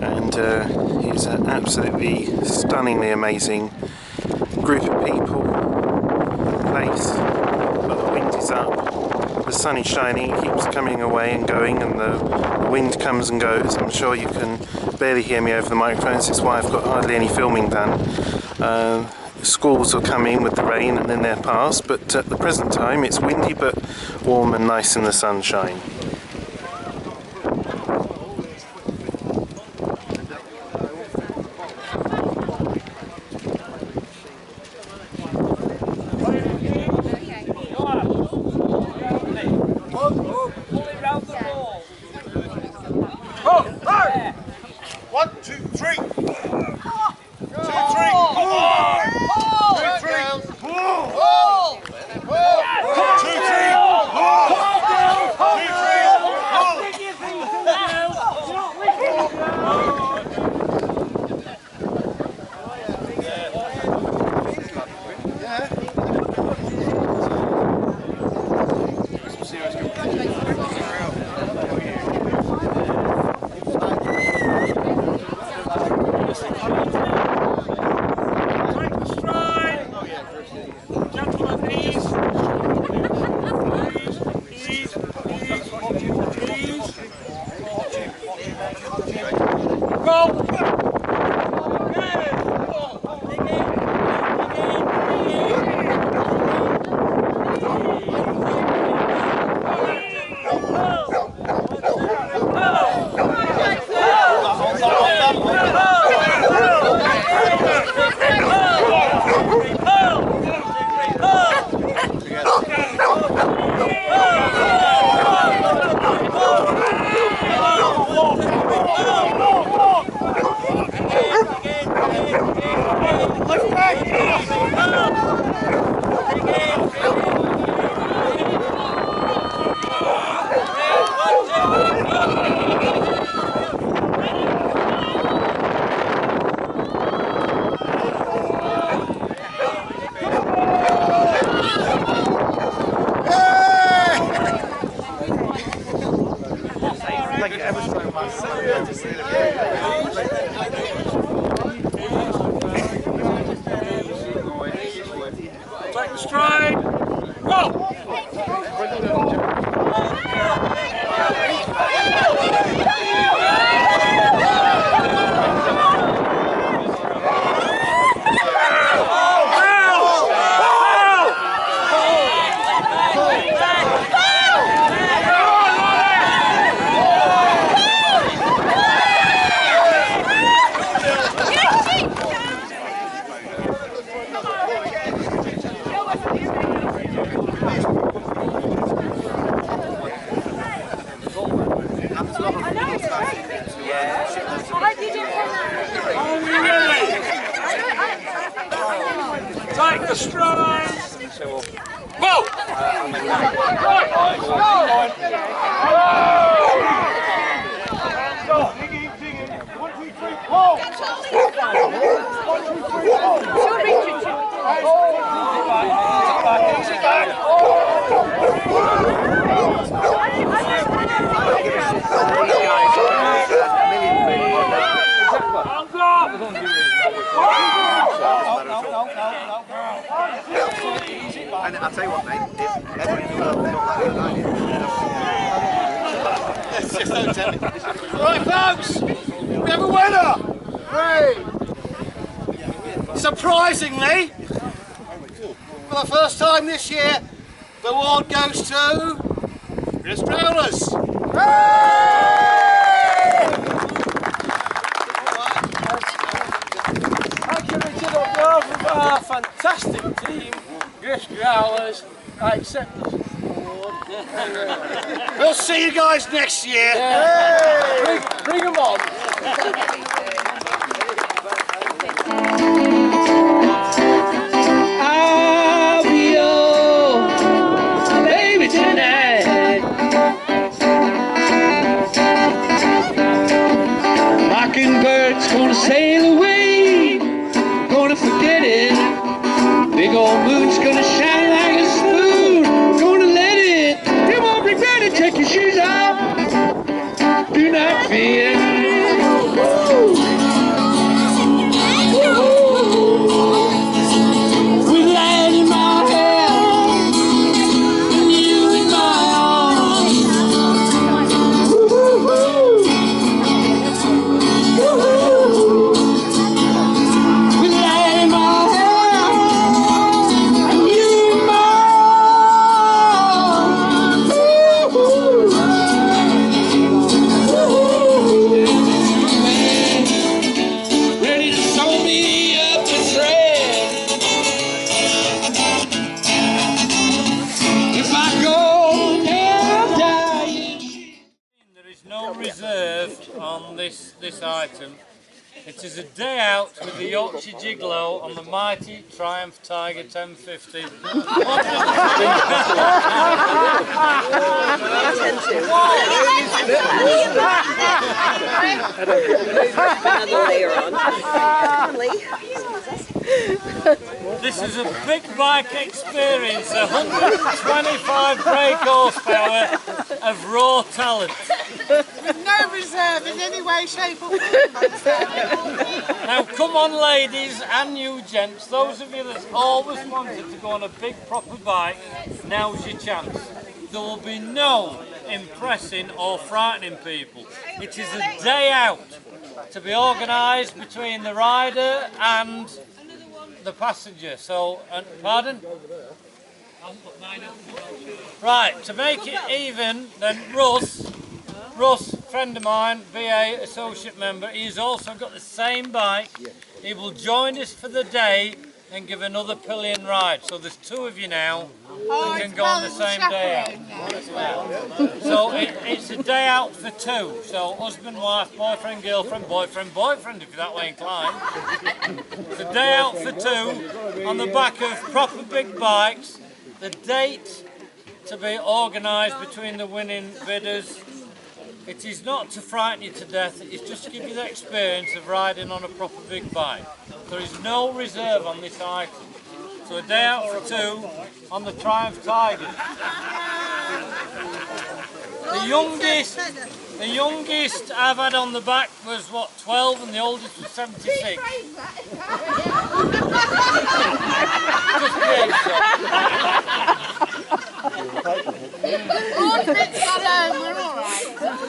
and it's an absolutely stunningly amazing group of people, place, but the wind is up, the sun is shining, it keeps coming away and going, and the wind comes and goes. I'm sure you can barely hear me over the microphones, that's why I've got hardly any filming done. Squalls will come in with the rain and then they're past, but at the present time it's windy but warm and nice in the sunshine. One, two, three. Two, three. ever so much. Take the stride. Go! Take the stride! Whoa! Digging. 1, 2, 3, whoa! 1, 2, 3, And I'll tell you what, mate, everybody in the world thought that was an idea. Right, folks, we have a winner! Surprisingly, for the first time this year, the award goes to Chris Growlers. Thank you, Richard, on behalf of our fantastic team, Chris Growlers. I accept this award. We'll see you guys next year. Yeah. Bring them on. I'll be your baby tonight. Mockingbird's gonna sail away, gonna forget it. Big old moon's gonna shine like a spoon, gonna let it. You won't regret it, take your shoes off, do not fear. With light in my hair, and you in my arms. With light in my hair, and you in my arms. Ready to sew me up to thread. If I go now dying. There is no reserve on this item. It is a day out with the Yorkshire Gigolo on the mighty Triumph Tiger 1050. Another layer on. This is a big bike experience, 125 brake horsepower of raw talent. With no reserve in any way, shape or form. Now come on ladies and you gents, those of you that's always wanted to go on a big proper bike, now's your chance. There will be no impressing or frightening people. It is a day out to be organised between the rider and the passenger. So, pardon? Right, to make it even, then Russ, friend of mine, BA associate member, he's also got the same bike. He will join us for the day and give another pillion ride. So there's two of you now who can go on the same day out. So it's a day out for two. So husband, wife, boyfriend, girlfriend, boyfriend, if you're that way inclined. It's a day out for two on the back of proper big bikes. The date to be organised between the winning bidders. It is not to frighten you to death, it is just to give you the experience of riding on a proper big bike. There is no reserve on this item. So a day out for two on the Triumph Tiger. The youngest The youngest I've had on the back was what, 12, and the oldest was 76. Just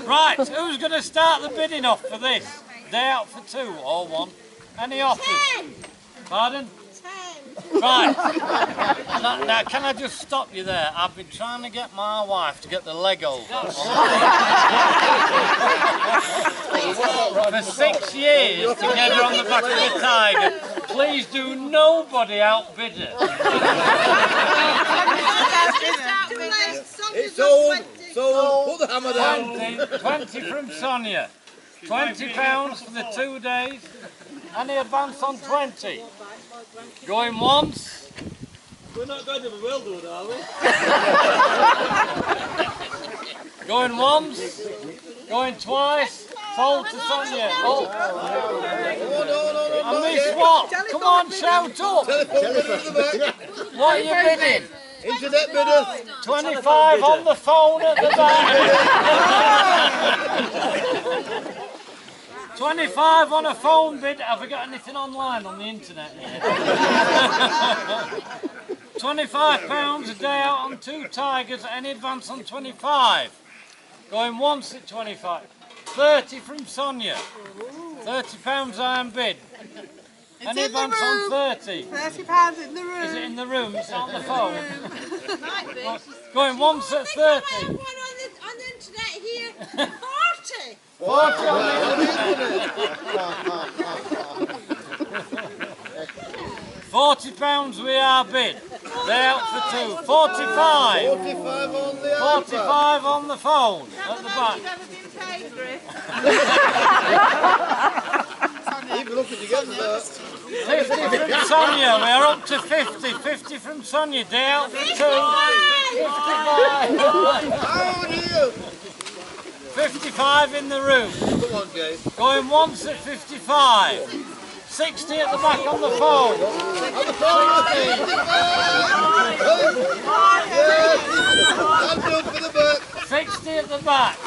right, who's going to start the bidding off for this? Day out for 2 or 1? Any offers? 10. Pardon? 10. Right. Now, can I just stop you there? I've been trying to get my wife to get the Legos for 6 years to get her on the back of the Tiger. Please do nobody outbid her. It's sold. Sold. Put the hammer down. 20 from Sonia. £20 for the 2 days. Any advance on 20? Going once. We're not going to the world, are we? Going once. Going twice. Sold to Sonia. Oh. And Miss what? Come on, shout up. What are you bidding? Internet bidders. 25 on the phone at the back. 25 on a phone bid. Have we got anything online on the internet here? £25 a day out on 2 Tigers. Any advance on 25? Going once at 25. 30 from Sonia. £30 iron bid. Any advance on 30? £30 in the room. Is it in the room? It's not on the phone. Going once at 30. On the internet here. 40. 40 on the internet. £40 we are bid. They're out for 2. 45. 45 on the phone at the back. Keep looking together there. 50 from Sonia, we are up to 50. 50 from Sonia, day out for 2. 55. How do you? 55 in the room. Come on, Jay. Going once at 55. 60 at the back on the phone. On the phone, 60 at the back.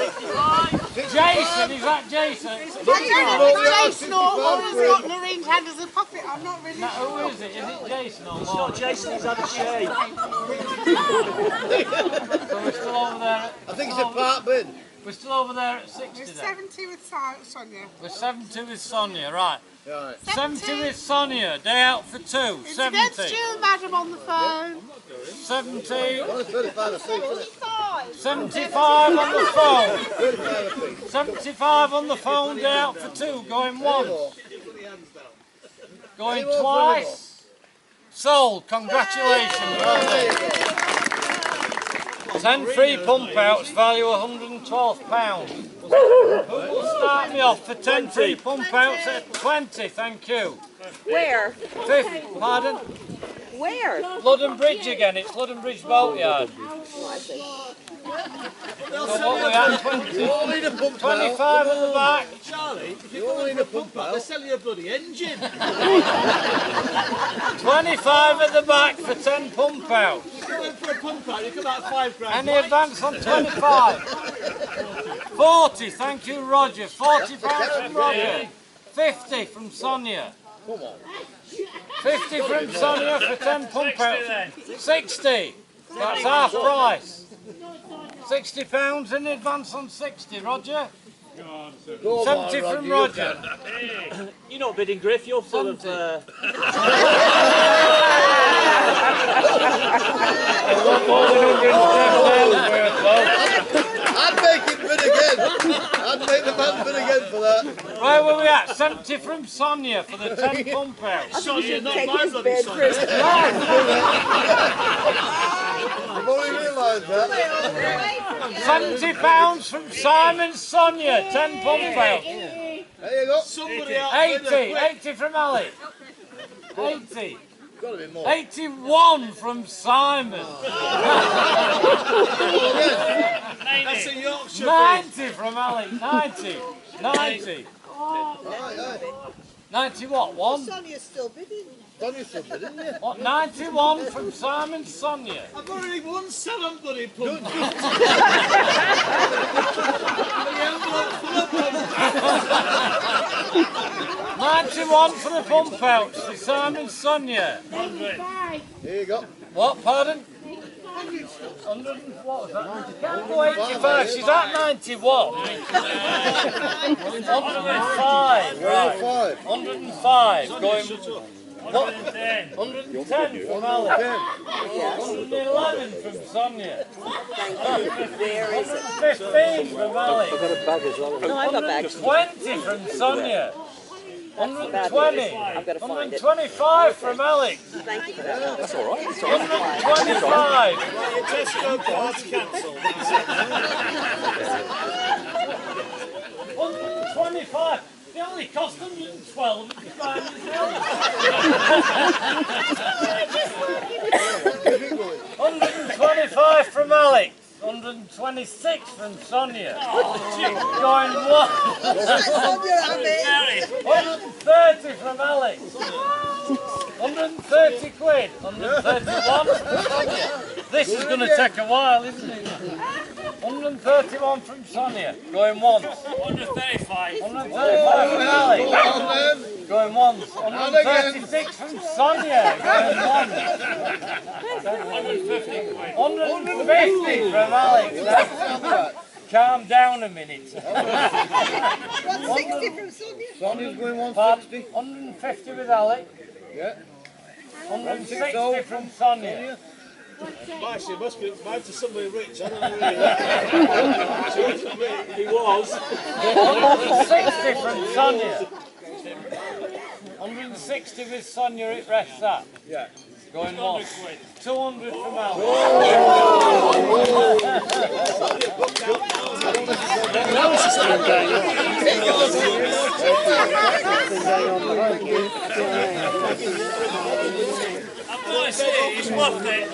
Jason, is that Jason? Jason or he's got Lorraine's hand as a puppet. I'm not really sure. Who is it? Is it Jason or It's not Jason, he's had a shave. So we're still over there. I think it's a part bid. We're still over there at 60 We're then. 70 with Sonia. We're 70 with Sonia, right. Right. 70 with Sonia, day out for 2. It's 70. against you, madam, on the phone. 70. 75 on the phone. 75 on the phone, day out for 2. Going once. Going twice. Sold. Congratulations. Well done. 10 free pump outs, value £112. Who will start me off for 10 free pump outs at 20? Thank you. Where? 50, pardon? Where? London Bridge again, it's London Bridge Boatyard. So what we at, 20? 25 at the back. Charlie, if you go in a pump out, they're selling you a bloody engine. 25 at the back for 10 pump outs. You go in for a pump out, you come out 5 grand. Any advance on 25? 40, thank you Roger. £40 from Roger. 50 from Sonia. Come on. 50 from Sonia for 10 pump outs. 60, that's half price. £60 in advance on 60, Roger. 70 from Roger. You're not bidding, Griff, you're full of... I'd make him bid again. I'd make the man bid again for that. Where were we at? 70 from Sonia for the 10 pump out. Sonia, not my bloody Sonia. I've only realised that. £70 from Simon Sonia, 10 pump out. There you go. Somebody out 80 from Ali. 80. Got to be more. 81 from Simon. That's a Yorkshire 90 from Ali. 90. 90. 90 what? One? Sonia's still bidding. Sonia's still bidding, isn't it? What? 91 from Simon Sonia. I've already won 7 bloody pump. 131 for the pump out for Simon Sonia. Here you go. What, pardon? 100, what was that? Can't go 85, she's at 91. 105, right. 105, going... What? 110 from Alex. 111 from Sonia. 115 from Alex. I've got a bag as well. No, I've got bags. 120 from Sonia. 120. I've got to find it. 125 from Alex. Thank you for that. That's all right. 125. Tesco cards cancelled. 125. They only cost 112 at the time. 125 from Alex. 126 from Sonia. Going one. 130 from Alex. 130 quid. 131 from Sonia. This is going to take a while, isn't it? 131 from Sonia. Going once. 135. 135 from Alex. Going once. 136 from Sonia. Going once. 150 from Alex. Now, calm down a minute. 160 from Sonia. Sonia's going 160. 150 with Alex. Yeah. 160 from Sonia. Actually, it must be married to somebody rich. I don't know really. He was. 160 from Sonia. 160 with Sonia, it rests at. Yeah. Going one. 200 from Alex. It's worth it.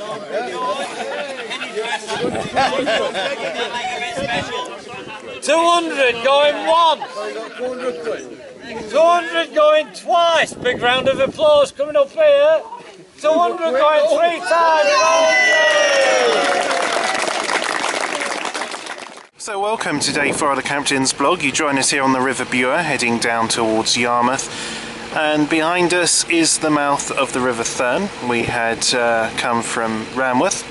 200 going once. 200 quid. 200 going twice. Big round of applause coming up here. 200 going 3 times. So welcome to day 4 of the Captain's blog. You join us here on the River Bure heading down towards Yarmouth, and behind us is the mouth of the River Thurn. We had come from Ranworth.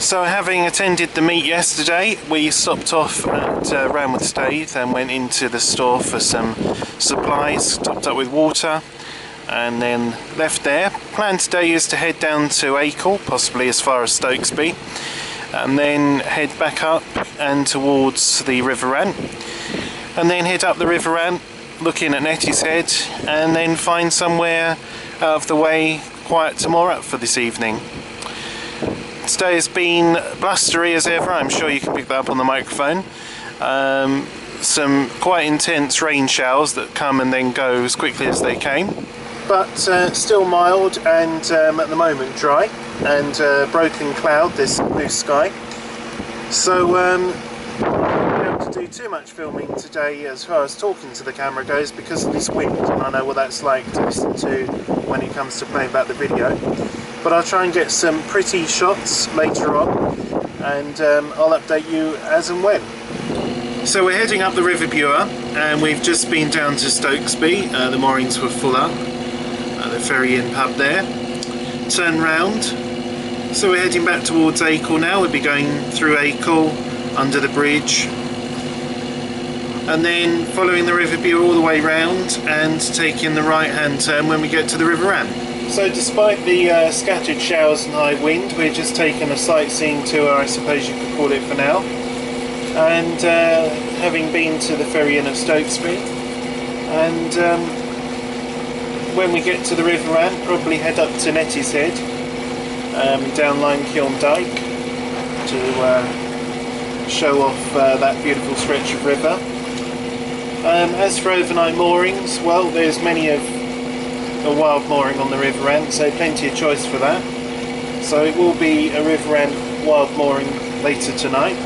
So having attended the meet yesterday, we stopped off at Ranworth Staithe and went into the store for some supplies, topped up with water, and then left there. Plan today is to head down to Acle, possibly as far as Stokesby, and then head back up and towards the River Rant, and then head up the River Rant looking at Nettie's Head, and then find somewhere out of the way quiet to moor up for this evening. Today has been blustery as ever. I'm sure you can pick that up on the microphone. Some quite intense rain showers that come and then go as quickly as they came, but still mild and at the moment dry, and broken cloud, this blue sky. So won't be able to do too much filming today as far as talking to the camera goes because of this wind, and I know what that's like to listen to when it comes to playing back the video. But I'll try and get some pretty shots later on, and I'll update you as and when. So we're heading up the River Bure, and we've just been down to Stokesby. The moorings were full up, the Ferry Inn pub there. Turn round. So we're heading back towards Acle now. We'll be going through Acle, under the bridge, and then following the River Bure all the way round and taking the right hand turn when we get to the River Rant. So despite the scattered showers and high wind, we're just taking a sightseeing tour, I suppose you could call it for now, and having been to the Ferry Inn of Stokesby, and when we get to the River Rant, probably head up to Nettie's Head, down Limekiln Dyke, to show off that beautiful stretch of river. As for overnight moorings, well, there's many of a wild mooring on the River Rant, so plenty of choice for that. So it will be a River Rant wild mooring later tonight.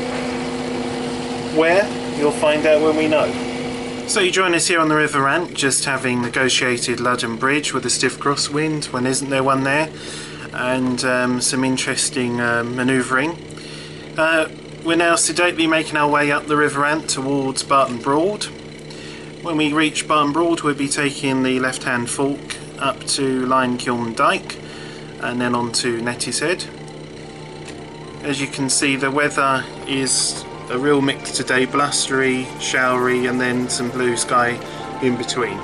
Where? You'll find out when we know. So you join us here on the River Rant, just having negotiated Ludden Bridge with a stiff crosswind, when isn't there one there, and some interesting manoeuvring. We're now sedately making our way up the River Rant towards Barton Broad. When we reach Barton Broad, we'll be taking the left-hand fork up to Limekiln Dyke and then on to Nettie's Head. As you can see, the weather is a real mix today, blustery, showery, and then some blue sky in between.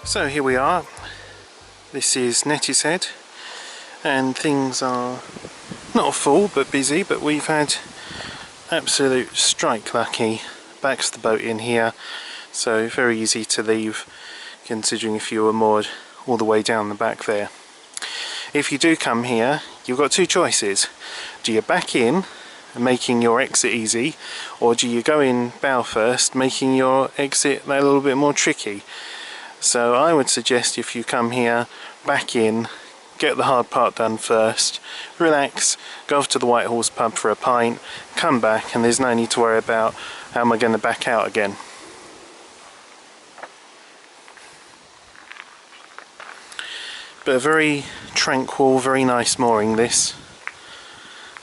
So here we are, this is Nettie's Head, and things are not full but busy, but we've had absolute strike lucky. Backs the boat in here, so very easy to leave considering if you were moored all the way down the back there. If you do come here, you've got two choices. Do you back in, making your exit easy, or do you go in bow first, making your exit a little bit more tricky? So I would suggest if you come here, back in, get the hard part done first, relax, go off to the White Horse pub for a pint, come back, and there's no need to worry about how am I going to back out again. But a very tranquil, very nice mooring this.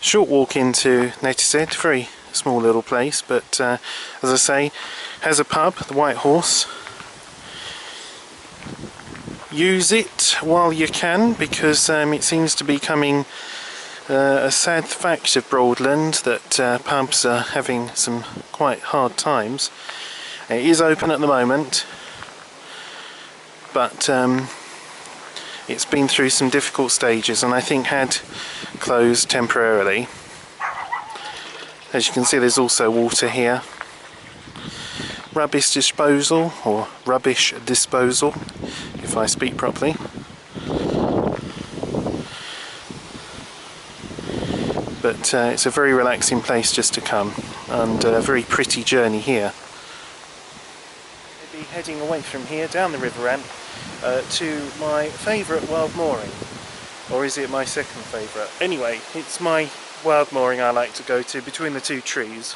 Short walk into Netised, very small little place, but as I say, has a pub, the White Horse. Use it while you can, because it seems to be becoming a sad fact of Broadland that pubs are having some quite hard times. It is open at the moment, but it's been through some difficult stages, and I think had closed temporarily. As you can see, there's also water here. Rubbish disposal, or rubbish disposal, if I speak properly. But it's a very relaxing place just to come, and a very pretty journey here. I'll be heading away from here down the river ramp to my favourite wild mooring, or is it my second favourite? Anyway, it's my wild mooring I like to go to between the two trees.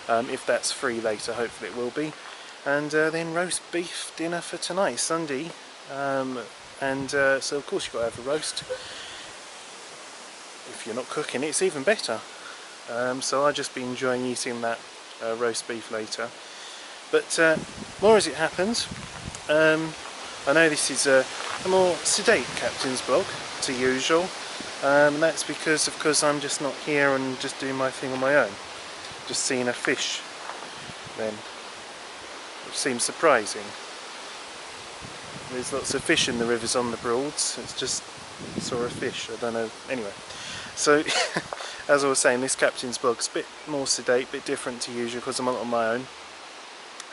If that's free later, hopefully it will be. And then roast beef dinner for tonight, Sunday. So of course you've got to have a roast. If you're not cooking, it's even better. So I'll just be enjoying eating that roast beef later. But more as it happens, I know this is a more sedate captain's blog to usual. And that's because, of course, I'm just not here and just doing my thing on my own. Just seeing a fish then, which seems surprising. There's lots of fish in the rivers on the Broads. It's just saw a fish, I don't know. Anyway, so as I was saying, this captain's blog's a bit more sedate, a bit different to usual because I'm not on my own.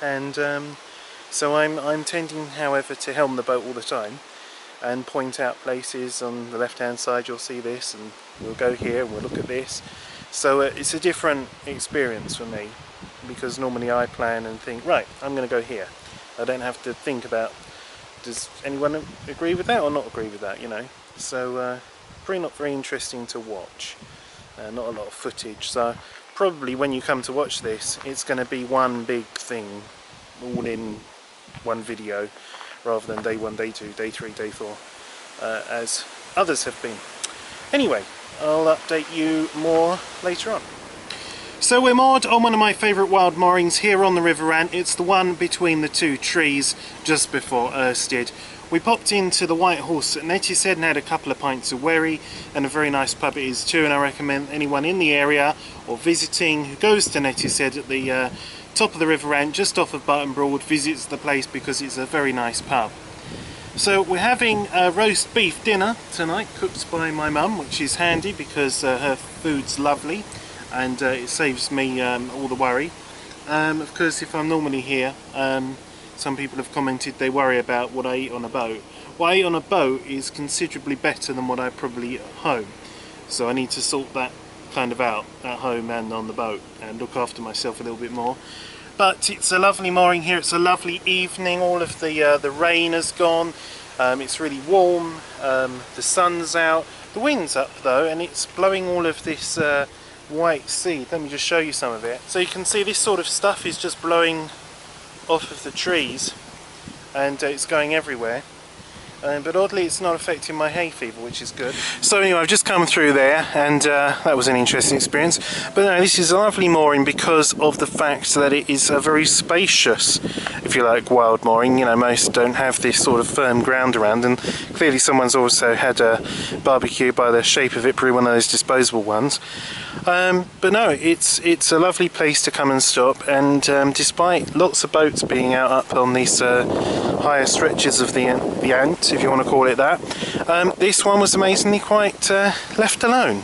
And so I'm tending, however, to helm the boat all the time and point out places. On the left hand side you'll see this, and we'll go here and we'll look at this. So it's a different experience for me, because normally I plan and think, right, I'm going to go here. I don't have to think about, does anyone agree with that or not agree with that, you know. So probably not very interesting to watch, not a lot of footage. So probably when you come to watch this, it's going to be one big thing, all in one video, rather than day 1, day 2, day 3, day 4, as others have been. Anyway, I'll update you more later on. So we're moored on one of my favourite wild moorings here on the River Rant. It's the one between the two trees just before Erstead. We popped into the White Horse at Netised and had a couple of pints of wherry, and a very nice pub it is too, and I recommend anyone in the area or visiting who goes to Netised at the top of the River Rant just off of Barton Broad visits the place, because it's a very nice pub. So we're having a roast beef dinner tonight, cooked by my mum, which is handy because her food's lovely, and it saves me all the worry. Of course, if I'm normally here, some people have commented they worry about what I eat on a boat. What I eat on a boat is considerably better than what I probably eat at home, so I need to sort that kind of out at home and on the boat and look after myself a little bit more. But it's a lovely mooring here. It's a lovely evening. All of the rain has gone. It's really warm. The sun's out. The wind's up though, and it's blowing all of this white seed. Let me just show you some of it. So you can see this sort of stuff is just blowing off of the trees, and it's going everywhere. But oddly it's not affecting my hay fever, which is good. So anyway, I've just come through there, and that was an interesting experience. But no, this is a lovely mooring because of the fact that it is a very spacious, if you like, wild mooring. You know, most don't have this sort of firm ground around, and clearly someone's also had a barbecue by the shape of it, probably one of those disposable ones. But no, it's a lovely place to come and stop, and despite lots of boats being out up on these higher stretches of the Ant, if you want to call it that, this one was amazingly quite left alone.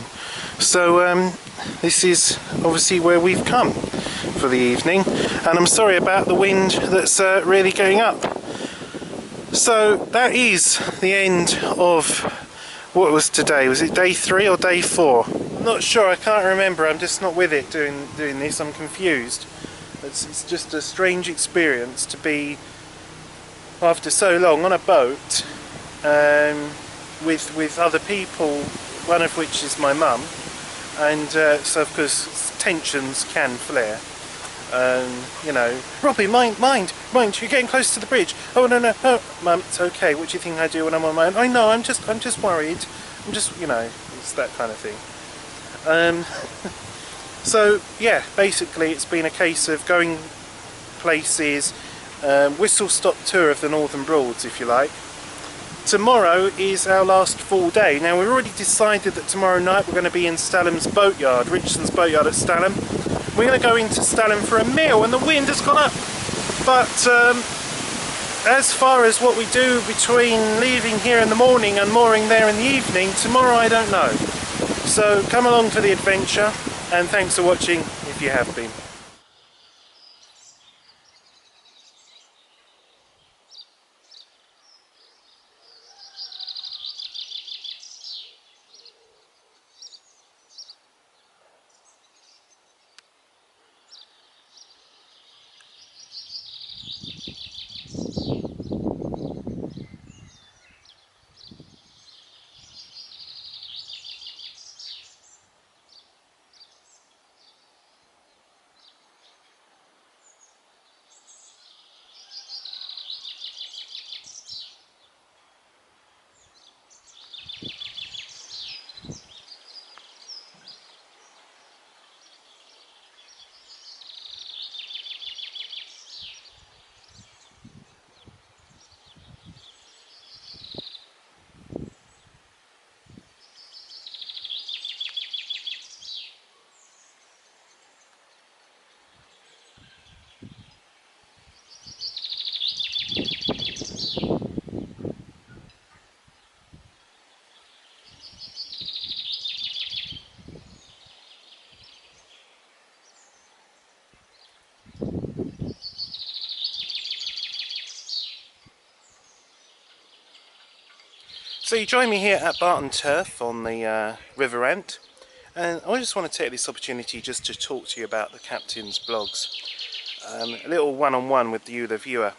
So this is obviously where we've come for the evening, and I'm sorry about the wind that's really going up. So that is the end of what was today. Was it day 3 or day 4? Not sure, I can't remember. I'm just not with it doing this. I'm confused. It's just a strange experience to be, after so long, on a boat, with other people, one of which is my mum, and so of course tensions can flare. You know, Robbie, mind, you're getting close to the bridge. Oh no, Mum, it's okay. What do you think I do when I'm on my own? I know, I'm just worried. I'm just, you know, it's that kind of thing. So yeah, basically it's been a case of going places, whistle-stop tour of the Northern Broads, if you like. Tomorrow is our last full day. Now we've already decided that tomorrow night we're going to be in Stalham's boatyard, Richardson's boatyard at Stalham. We're going to go into Stalham for a meal, and the wind has gone up. But as far as what we do between leaving here in the morning and mooring there in the evening, tomorrow I don't know. So come along for the adventure, and thanks for watching if you have been. So you join me here at Barton Turf on the River Ant, and I just want to take this opportunity just to talk to you about the Captain's blogs. A little one-on-one with you, the viewer.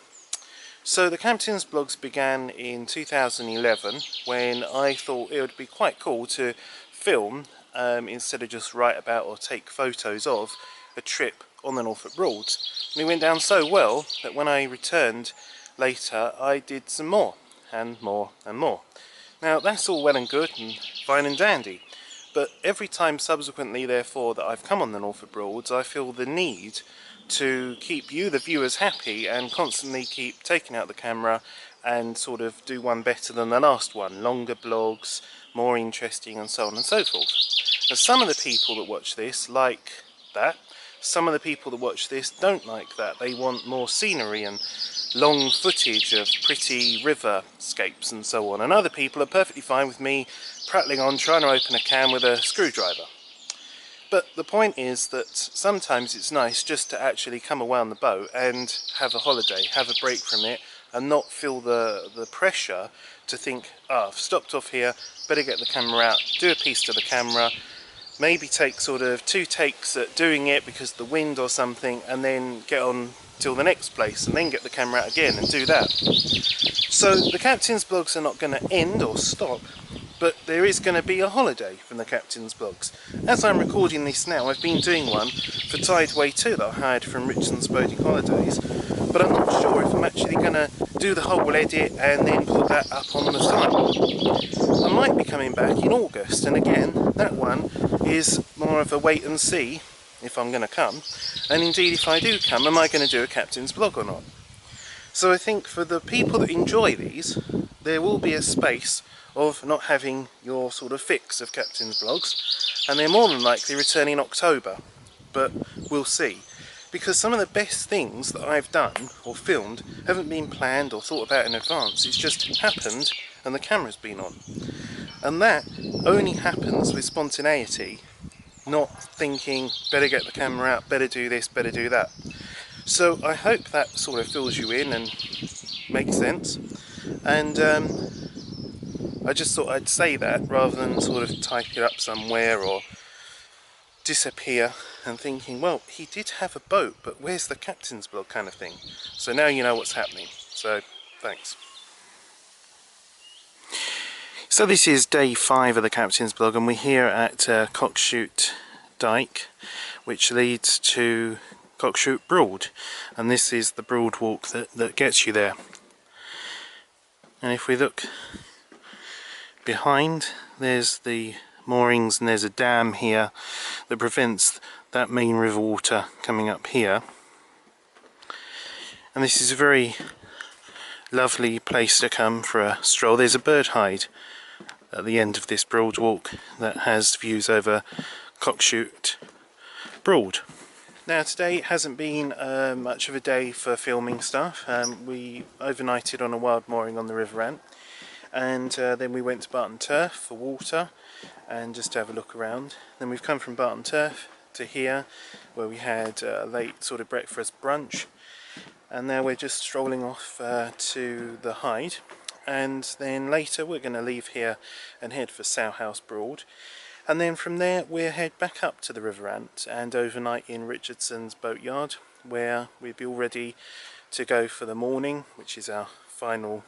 So the Captain's blogs began in 2011 when I thought it would be quite cool to film, instead of just write about or take photos of, a trip on the Norfolk Broads. And it went down so well that when I returned later I did some more and more and more. Now that's all well and good and fine and dandy, but every time subsequently therefore that I've come on the Norfolk Broads I feel the need to keep you the viewers happy and constantly keep taking out the camera and sort of do one better than the last one, longer blogs, more interesting and so on and so forth. Now some of the people that watch this like that, some of the people that watch this don't like that. They want more scenery and long footage of pretty riverscapes and so on, and other people are perfectly fine with me prattling on trying to open a can with a screwdriver. But the point is that sometimes it's nice just to actually come away on the boat and have a holiday, have a break from it, and not feel the pressure to think, oh, I've stopped off here, better get the camera out, do a piece to the camera, maybe take sort of 2 takes at doing it because of the wind or something, and then get on till the next place and then get the camera out again and do that. So the Captain's blogs are not going to end or stop, but there is going to be a holiday from the Captain's blogs. As I'm recording this now, I've been doing one for Tideway 2 that I hired from Richardson's Boating Holidays, but I'm not sure if I'm actually going to do the whole edit and then put that up on the site. I might be coming back in August, and again that one is more of a wait and see if I'm going to come, and indeed if I do come, am I going to do a Captain's blog or not. So I think for the people that enjoy these, there will be a space of not having your sort of fix of Captain's blogs, and they're more than likely returning in October, but we'll see. Because some of the best things that I've done or filmed haven't been planned or thought about in advance, it's just happened and the camera's been on. And that only happens with spontaneity, not thinking, better get the camera out, better do this, better do that. So I hope that sort of fills you in and makes sense. And I just thought I'd say that rather than sort of type it up somewhere or disappear and thinking, well, he did have a boat, but where's the Captain's blog kind of thing. So now you know what's happening. So thanks. So this is day 5 of the Captain's Blog, and we're here at Cockshoot Dyke, which leads to Cockshoot Broad, and this is the broad walk that gets you there. And if we look behind, there's the moorings, and there's a dam here that prevents that main river water coming up here. And this is a very lovely place to come for a stroll. There's a bird hide at the end of this broad walk that has views over Cockshoot Broad. Now today hasn't been much of a day for filming stuff. We overnighted on a wild mooring on the River Ant, and then we went to Barton Turf for water and just to have a look around. Then we've come from Barton Turf to here where we had a late sort of breakfast brunch, and now we're just strolling off to the hide. And then later we're going to leave here and head for Stalham Broad, and then from there we'll head back up to the River Ant and overnight in Richardson's boatyard, where we'll be all ready to go for the morning, which is our final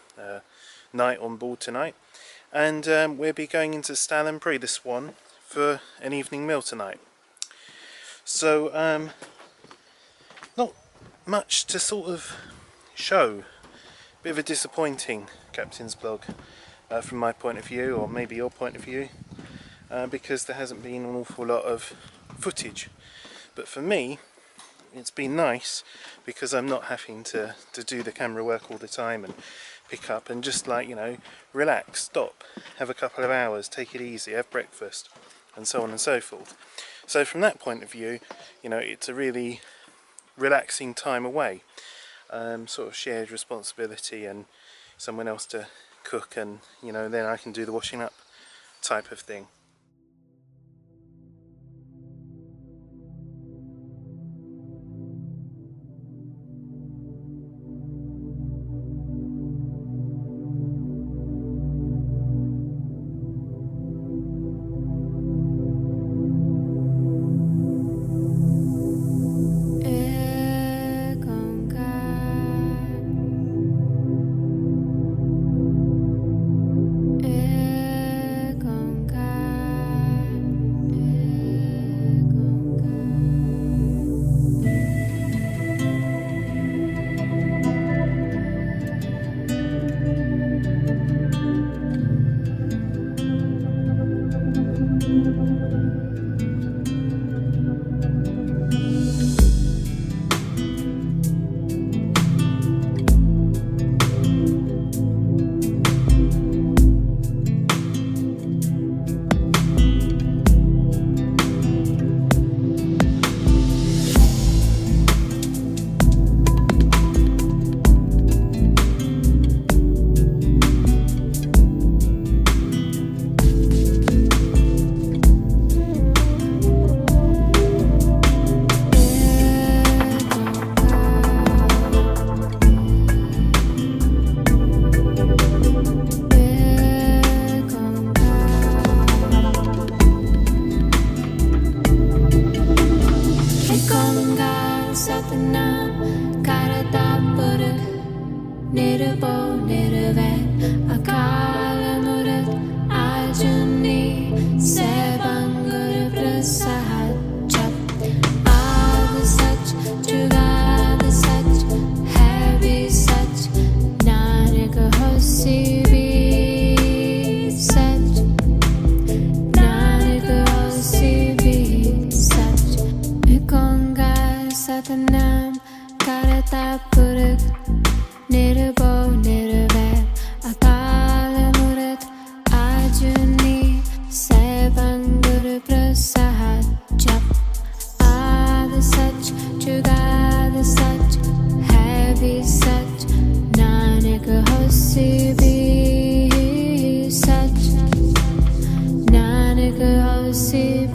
night on board tonight. And we'll be going into Stalham, the Swan, for an evening meal tonight. So not much to sort of show. Bit of a disappointing Captain's Blog from my point of view, or maybe your point of view, because there hasn't been an awful lot of footage. But for me, it's been nice because I'm not having to do the camera work all the time and pick up and just, like, you know, relax, stop, have a couple of hours, take it easy, have breakfast, and so on and so forth. So from that point of view, you know, it's a really relaxing time away. Sort of shared responsibility, and someone else to cook, and, you know, then I can do the washing up type of thing.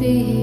be